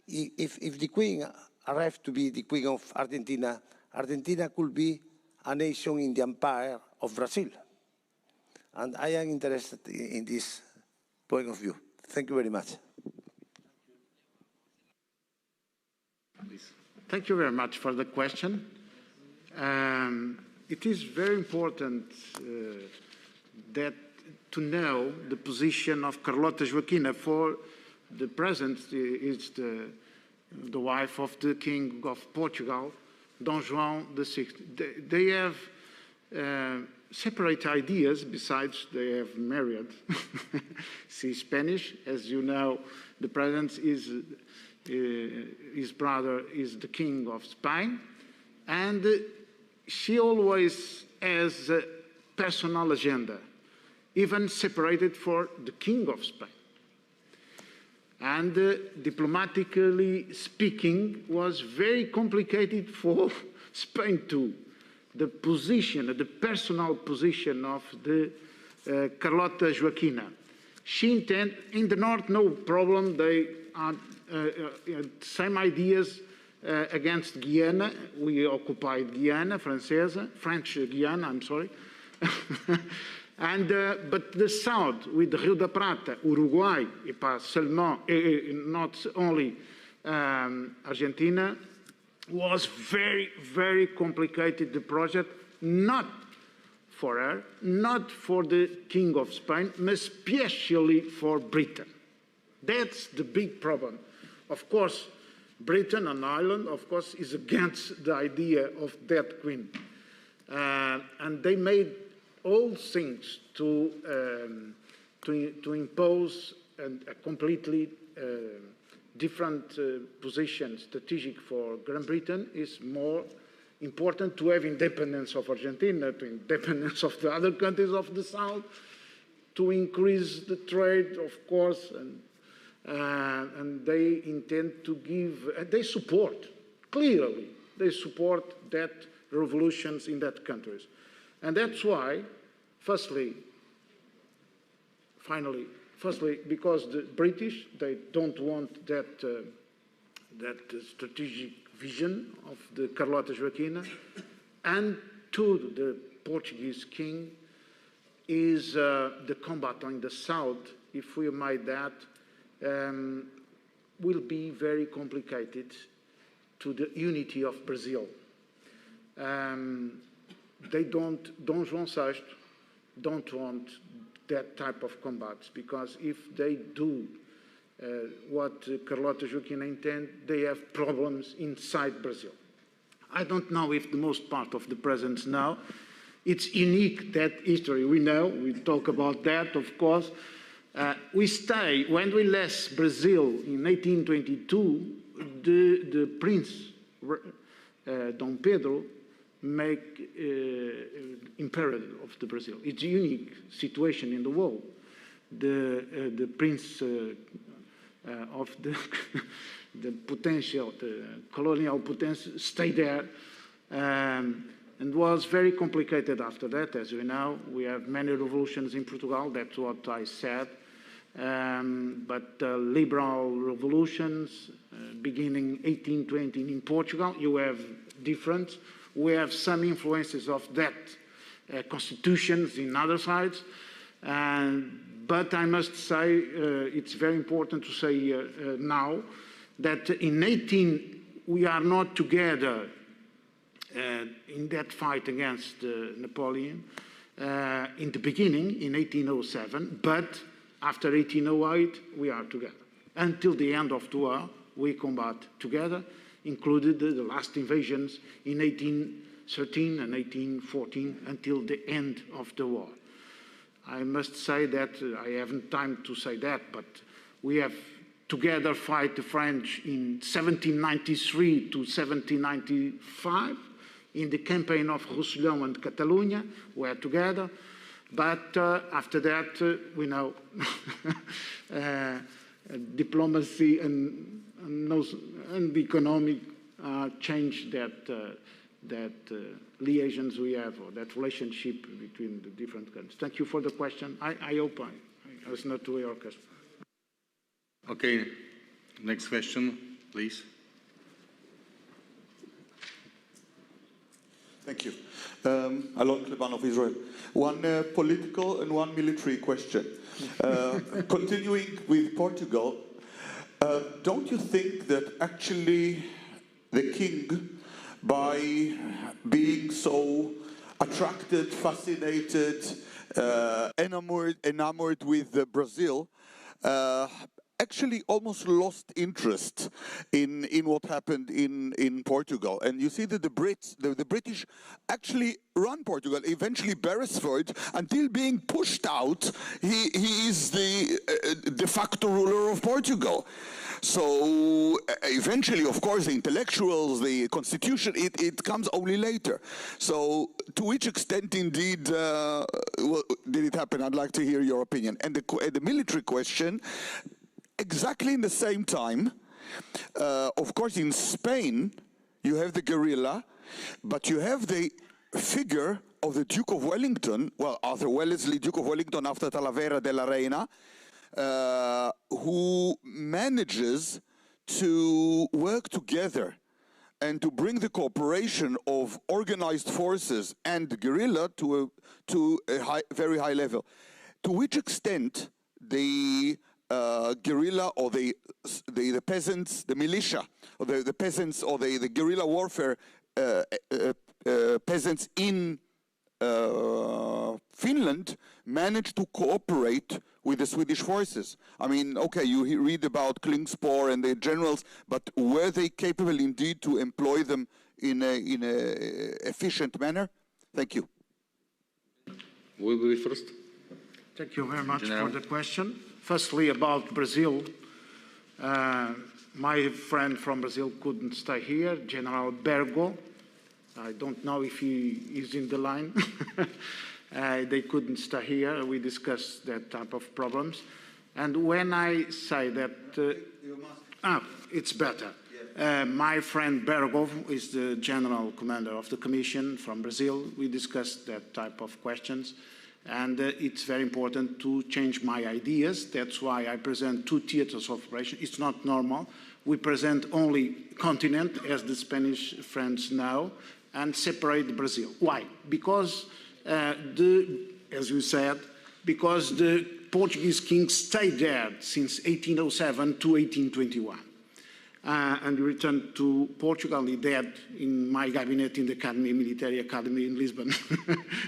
Speaker 5: if the Queen arrived to be the Queen of Argentina, Argentina could be a nation in the empire of Brazil. And I am interested in this point of view. Thank you very much.
Speaker 2: Thank you very much for the question. It is very important to know the position of Carlota Joaquina. For the present is the wife of the King of Portugal, Dom João VI. They have separate ideas, besides they have married. She's Spanish. As you know, the president is his brother is the King of Spain, and she always has a personal agenda, even separated for the King of Spain. And diplomatically speaking, was very complicated for Spain too. The position, the personal position of the Carlota Joaquina. She intend in the north, no problem. They are same ideas against Guyana. We occupied Guyana, French Guyana. I'm sorry. And but the south, with Rio da Prata, Uruguay, et pas seulement, not only Argentina, was very, very complicated, the project, not for her, not for the King of Spain, but especially for Britain. That's the big problem. Of course, Britain, an island, of course, is against the idea of that queen. And they made all things to impose a completely different position, strategic for Great Britain. Is more important to have independence of Argentina, to independence of the other countries of the South, to increase the trade, of course, and they intend to give, they support, clearly, they support that revolutions in that countries. And that's why, firstly, because the British, they don't want that, strategic vision of the Carlota Joaquina, and to the Portuguese king is the combat on the south, if we made that, will be very complicated to the unity of Brazil. They don't, Dom João VI don't want that type of combats, because if they do what Carlota Joaquina intends, they have problems inside Brazil. I don't know if the most part of the presidents know. It's unique, that history. We know, we talk about that, of course. When we left Brazil in 1822, the Prince, Dom Pedro, make Emperor of the Brazil. It's a unique situation in the world. The Prince of the colonial potential, stayed there, and was very complicated after that. As we know, we have many revolutions in Portugal. That's what I said. But liberal revolutions, beginning 1820 in Portugal, you have different. We have some influences of that constitutions in other sides. But I must say, it's very important to say now that in we are not together in that fight against Napoleon in the beginning, in 1807, but after 1808, we are together. Until the end of the war, we combat together, included the last invasions in 1813 and 1814, until the end of the war. I must say that, I haven't time to say that, but we have together fight the French in 1793 to 1795, in the campaign of Roussillon and Catalonia, we are together. But after that, we know diplomacy and economic change that liaisons we have, or that relationship between the different countries. Thank you for the question. I hope I was not to your question.
Speaker 1: Okay, next question, please.
Speaker 6: Thank you. Alon Kleban of Israel. One political and one military question. Continuing with Portugal, don't you think that actually the king, by being so attracted, fascinated, enamored with Brazil, actually almost lost interest in what happened in Portugal? And you see that the British actually run Portugal. Eventually Beresford, until being pushed out, he is the de facto ruler of Portugal. So eventually, of course, the intellectuals, the constitution, it comes only later. So to which extent indeed did it happen? I'd like to hear your opinion. And the military question, exactly in the same time, of course, in Spain, you have the guerrilla, but you have the figure of the Duke of Wellington, well, Arthur Wellesley, Duke of Wellington after Talavera de la Reina, who manages to work together and to bring the cooperation of organized forces and guerrilla to a very high level. To which extent the guerrilla or the peasants, the militia, or the peasants or the guerrilla warfare peasants in Finland managed to cooperate with the Swedish forces? I mean, okay, you read about Klingspor and the generals, but were they capable indeed to employ them in a efficient manner? Thank you.
Speaker 1: Will be first.
Speaker 2: Thank you very much
Speaker 1: General.
Speaker 2: for the question. Firstly, about Brazil, my friend from Brazil couldn't stay here, General Bergo. I don't know if he is in the line. They couldn't stay here. We discussed that type of problems. And when I say that... it's better. My friend Bergo is the general commander of the commission from Brazil. We discussed that type of questions. And it's very important to change my ideas. That's why I present two theaters of operation. It's not normal. We present only continent, as the Spanish friends know, and separate Brazil. Why? Because, as you said, because the Portuguese king stayed there since 1807 to 1821. and he returned to Portugal. He died in my cabinet in the academy, military academy in Lisbon.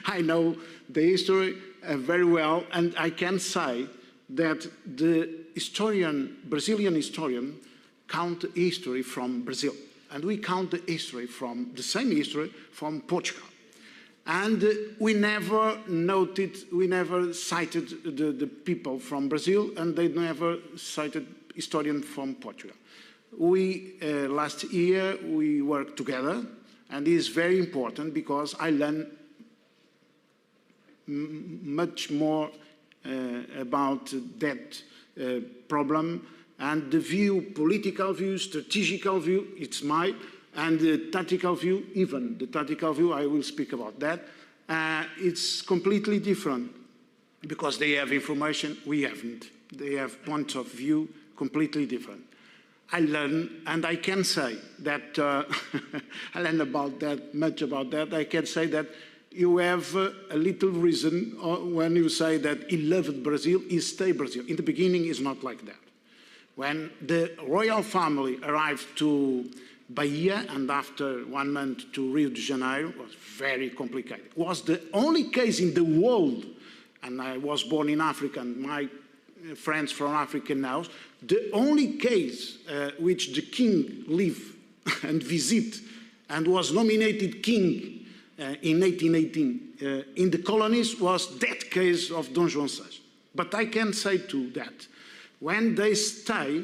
Speaker 2: I know the history very well, and I can say that the historian, Brazilian historian, count history from Brazil, and we count the history from the same history from Portugal. And we never noted, we never cited the people from Brazil, and they never cited historians from Portugal. We, last year, we worked together, and it is very important because I learned much more about that problem, and the view, political view, strategical view, it's mine, and the tactical view, even the tactical view, I will speak about that, it's completely different because they have information we haven't. They have points of view completely different. I learned, and I can say that, I learned about that, much about that, I can say that you have a little reason when you say that he loved Brazil, he stayed Brazil. In the beginning, it's not like that. When the royal family arrived to Bahia and after 1 month to Rio de Janeiro, it was very complicated. It was the only case in the world, and I was born in Africa, and my friends from Africa know, the only case which the king lived and visit and was nominated king in 1818 in the colonies was that case of Dom João VI. But I can say too that when they stay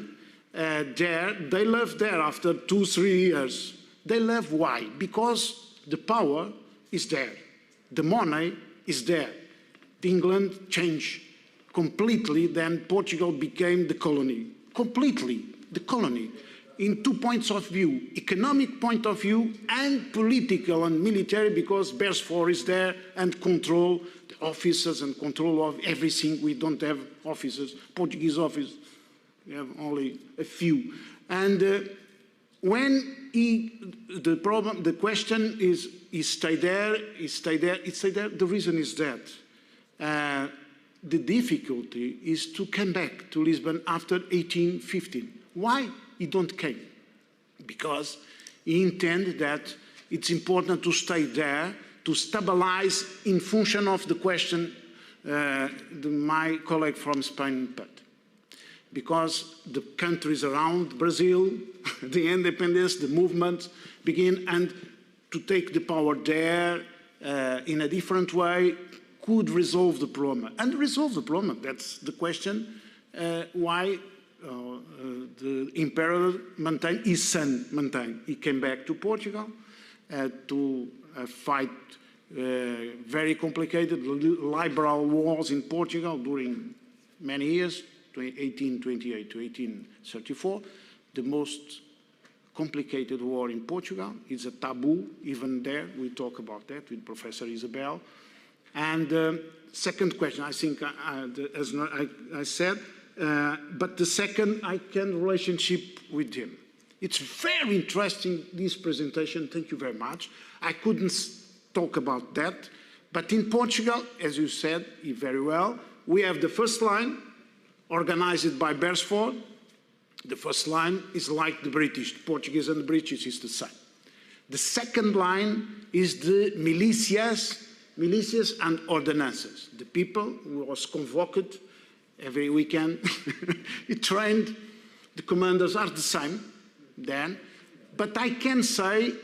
Speaker 2: there, they left there after 2-3 years. They left why? Because the power is there. The money is there. England changed completely, then Portugal became the colony. Completely, the colony. In 2 points of view, economic point of view and political and military, because Beresford is there and control the officers and control of everything. We don't have officers, Portuguese officers, we have only a few. And when the question is, he stayed there, the reason is that the difficulty is to come back to Lisbon after 1815. Why he don't came? Because he intended that it's important to stay there, to stabilize in function of the question my colleague from Spain put. Because the countries around Brazil, the independence, the movement begin, and to take the power there in a different way could resolve the problem. And resolve the problem, that's the question, why the emperor maintained, his son maintained. He came back to Portugal to fight very complicated liberal wars in Portugal during many years, 1828 to 1834. The most complicated war in Portugal is a taboo, even there, we talk about that with Professor Isabel. And second question, I think, as I said, but the second, I can relationship with him. It's very interesting, this presentation, thank you very much. I couldn't talk about that, but in Portugal, as you said very well, we have the first line, organized by Beresford. The first line is like the British, the Portuguese and the British is the same. The second line is the militias and ordinances. The people who was convoked every weekend, he trained, the commanders are the same then, but I can say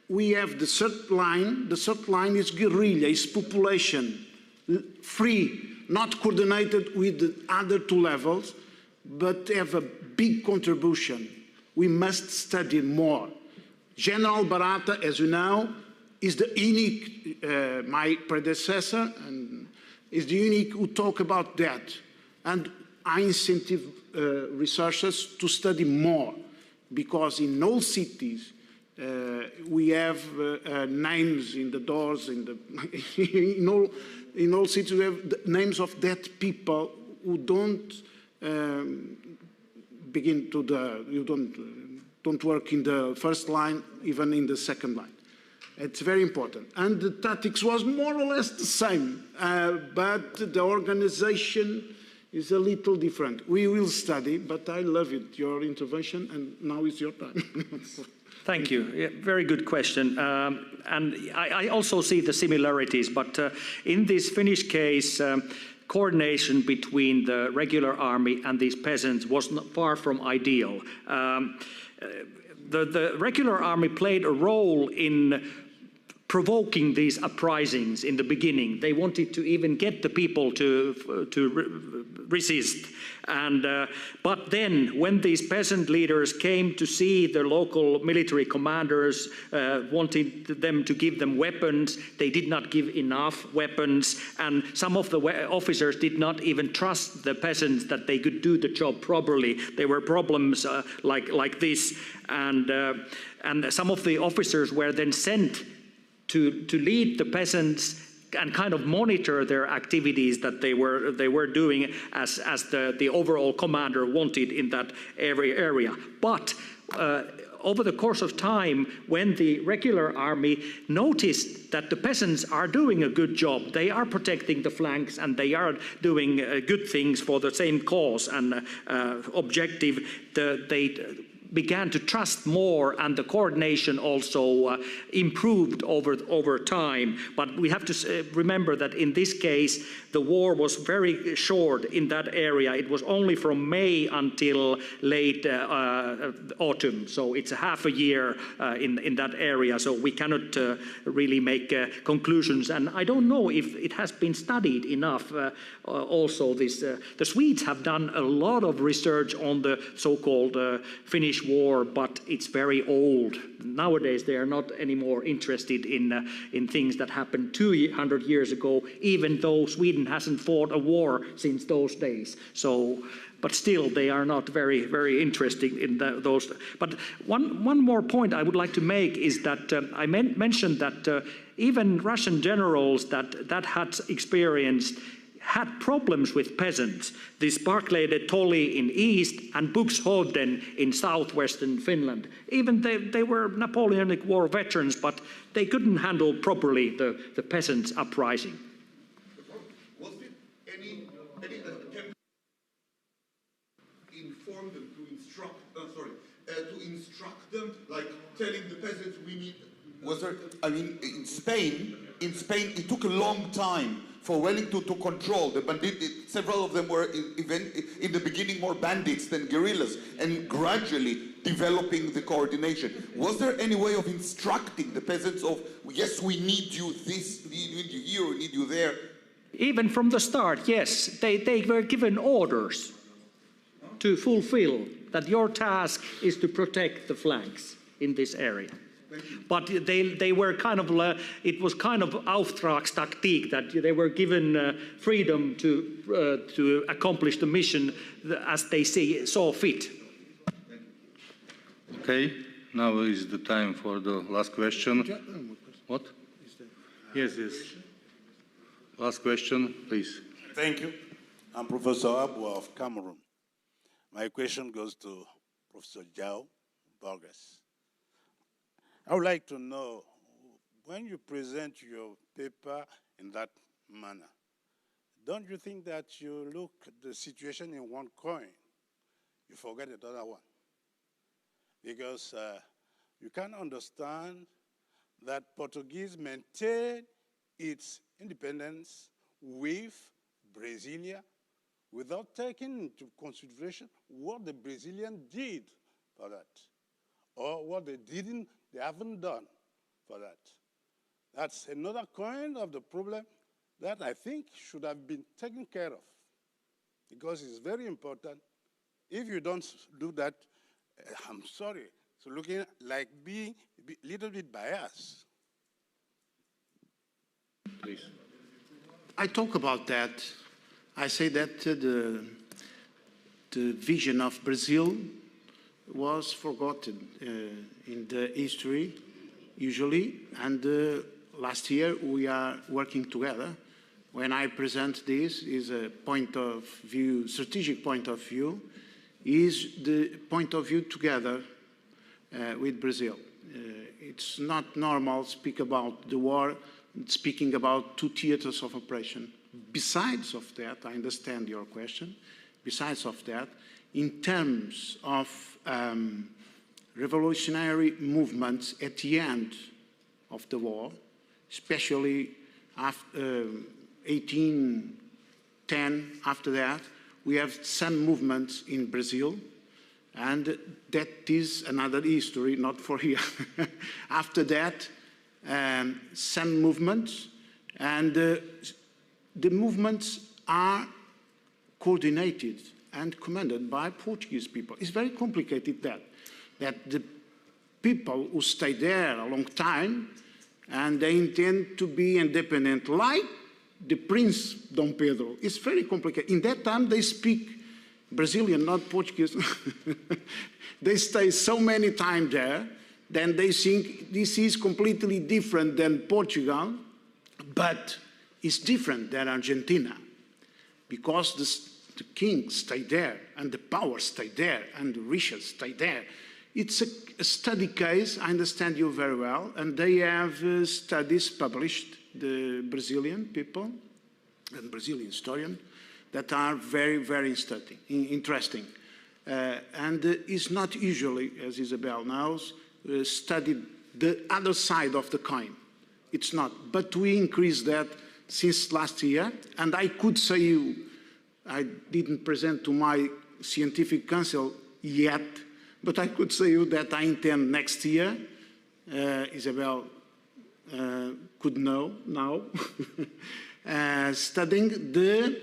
Speaker 2: we have the third line is guerrilla, is population, free, not coordinated with the other 2 levels, but have a big contribution. We must study more. General Barata, as you know, is the unique, my predecessor, and is the unique who talk about that. And I incentive researchers to study more, because in all cities, we have names in the doors, in all cities we have the names of dead people who don't begin to don't work in the first line, even in the second line. It's very important. And the tactics was more or less the same, but the organization is a little different. We will study, but I love it, your intervention, and now is your time.
Speaker 4: Thank you. Yeah, very good question. And I also see the similarities, but in this Finnish case, coordination between the regular army and these peasants was not far from ideal. The regular army played a role in provoking these uprisings in the beginning. They wanted to even get the people to resist. And, but then, when these peasant leaders came to see the local military commanders, wanted them to give them weapons, they did not give enough weapons, and some of the officers did not even trust the peasants that they could do the job properly. There were problems like this, and some of the officers were then sent to lead the peasants and kind of monitor their activities that they were doing as the overall commander wanted in that area. But over the course of time, when the regular army noticed that the peasants are doing a good job, they are protecting the flanks and they are doing good things for the same cause and objective, they began to trust more, and the coordination also improved over time. But we have to remember that in this case, the war was very short in that area. It was only from May until late autumn, so it's a half a year in that area, so we cannot really make conclusions. And I don't know if it has been studied enough. Also, the Swedes have done a lot of research on the so-called Finnish war, but it's very old. Nowadays, they are not anymore interested in things that happened 200 years ago, even though Sweden hasn't fought a war since those days. So, but still, they are not very, very interested in those. But one more point I would like to make is that I mentioned that even Russian generals that had experienced had problems with peasants. This Barclay de Tolly in east and Buxhovden in southwestern Finland. Even they were Napoleonic War veterans, but they couldn't handle properly the peasants' uprising.
Speaker 6: Was there any attempt to inform them, to instruct them, like telling the peasants we need? Was there? I mean, in Spain, it took a long time for Wellington to control the bandits. Several of them were in the beginning more bandits than guerrillas, and gradually developing the coordination. Was there any way of instructing the peasants of, yes, we need you this, we need you here, we need you there?
Speaker 4: Even from the start, yes. They were given orders to fulfill that your task is to protect the flanks in this area. But they were kind of, it was kind of Auftragstaktik, that they were given freedom to accomplish the mission as they saw fit.
Speaker 1: Okay, now is the time for the last question. What? Yes. Last question, please.
Speaker 7: Thank you. I'm Professor Abu of Cameroon. My question goes to Professor João Borges. I would like to know, when you present your paper in that manner, don't you think that you look at the situation in one coin, you forget the other one? Because you can understand that Portuguese maintained its independence with Brasilia without taking into consideration what the Brazilians did for that, or what they haven't done for that. That's another kind of the problem that I think should have been taken care of, because it's very important. If you don't do that, I'm sorry, it's looking like being a little bit biased.
Speaker 1: Please.
Speaker 2: I talk about that. I say that the vision of Brazil was forgotten in the history, usually, and last year we are working together. When I present this, is a point of view, strategic point of view, is the point of view together with Brazil. It's not normal to speak about the war speaking about 2 theaters of operation. Besides of that, I understand your question, besides of that, in terms of revolutionary movements at the end of the war, especially after 1810, after that, we have some movements in Brazil, and that is another history, not for here. After that, some movements, and the movements are coordinated and commanded by Portuguese people. It's very complicated that the people who stay there a long time and they intend to be independent, like the Prince Dom Pedro. It's very complicated. In that time, they speak Brazilian, not Portuguese. They stay so many times there, then they think this is completely different than Portugal, but it's different than Argentina, because the king stayed there, and the power stayed there, and the riches stayed there. It's a study case, I understand you very well, and they have studies published, the Brazilian people and Brazilian historian, that are very, very interesting. And it's not usually, as Isabel knows, studied the other side of the coin. It's not. But we increased that since last year, and I could say you, I didn't present to my scientific council yet, but I could say you that I intend next year, Isabel could know now, studying the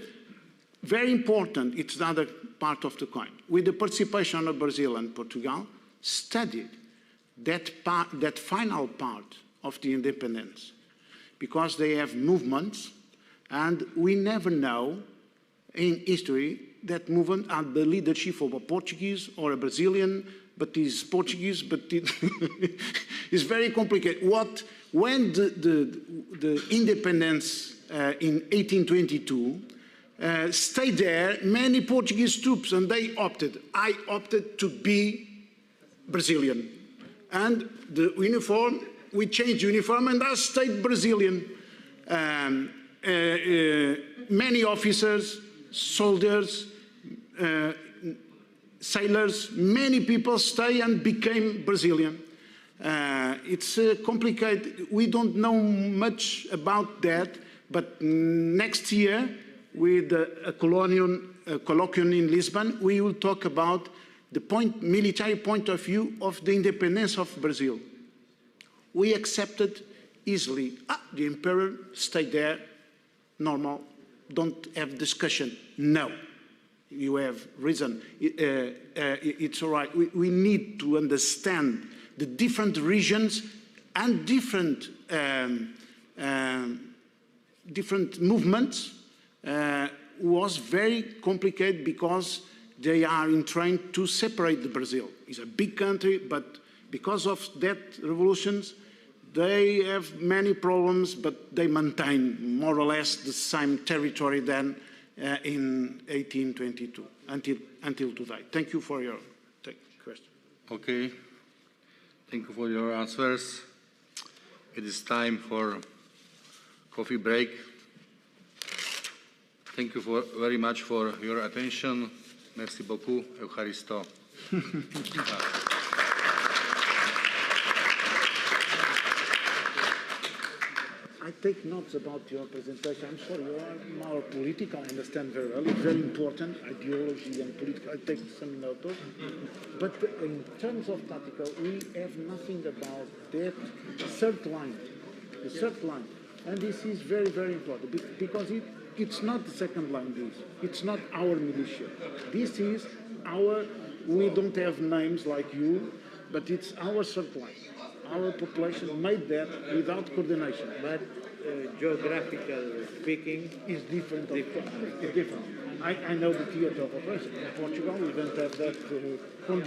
Speaker 2: very important, it's another part of the coin, with the participation of Brazil and Portugal, studied that final part of the independence, because they have movements, and we never know in history that movement under the leadership of a Portuguese or a Brazilian, but is Portuguese, but it's very complicated. When the independence in 1822 stayed there, many Portuguese troops, and they opted. I opted to be Brazilian. And the uniform, we changed uniform, and I stayed Brazilian. Many officers, soldiers, sailors, many people stay and became Brazilian. It's complicated. We don't know much about that, but next year, with a colloquium in Lisbon, we will talk about the military point of view of the independence of Brazil. We accepted easily. The emperor stayed there, normal, don't have discussion. No, you have reason. It's all right. We need to understand the different regions and different movements. Was very complicated because they are in trying to separate the Brazil. It's a big country, but because of that revolutions, they have many problems, but they maintain more or less the same territory than in 1822 until today. Thank you for your question.
Speaker 1: Okay. Thank you for your answers. It is time for coffee break. Thank you very much for your attention. Merci beaucoup. Eucharisto.
Speaker 2: I take notes about your presentation. I'm sorry, you are more political, I understand very well. It's very important, ideology and political. I take some notes. But in terms of tactical, we have nothing about that third line, the third line. And this is very, very important because it's not the second line, it's not our militia. This is our, we don't have names like you, but it's our third line. Our population made that without coordination.
Speaker 3: But geographical speaking
Speaker 2: is different. It's different. I know the theater of operation. In Portugal, we don't have that condition.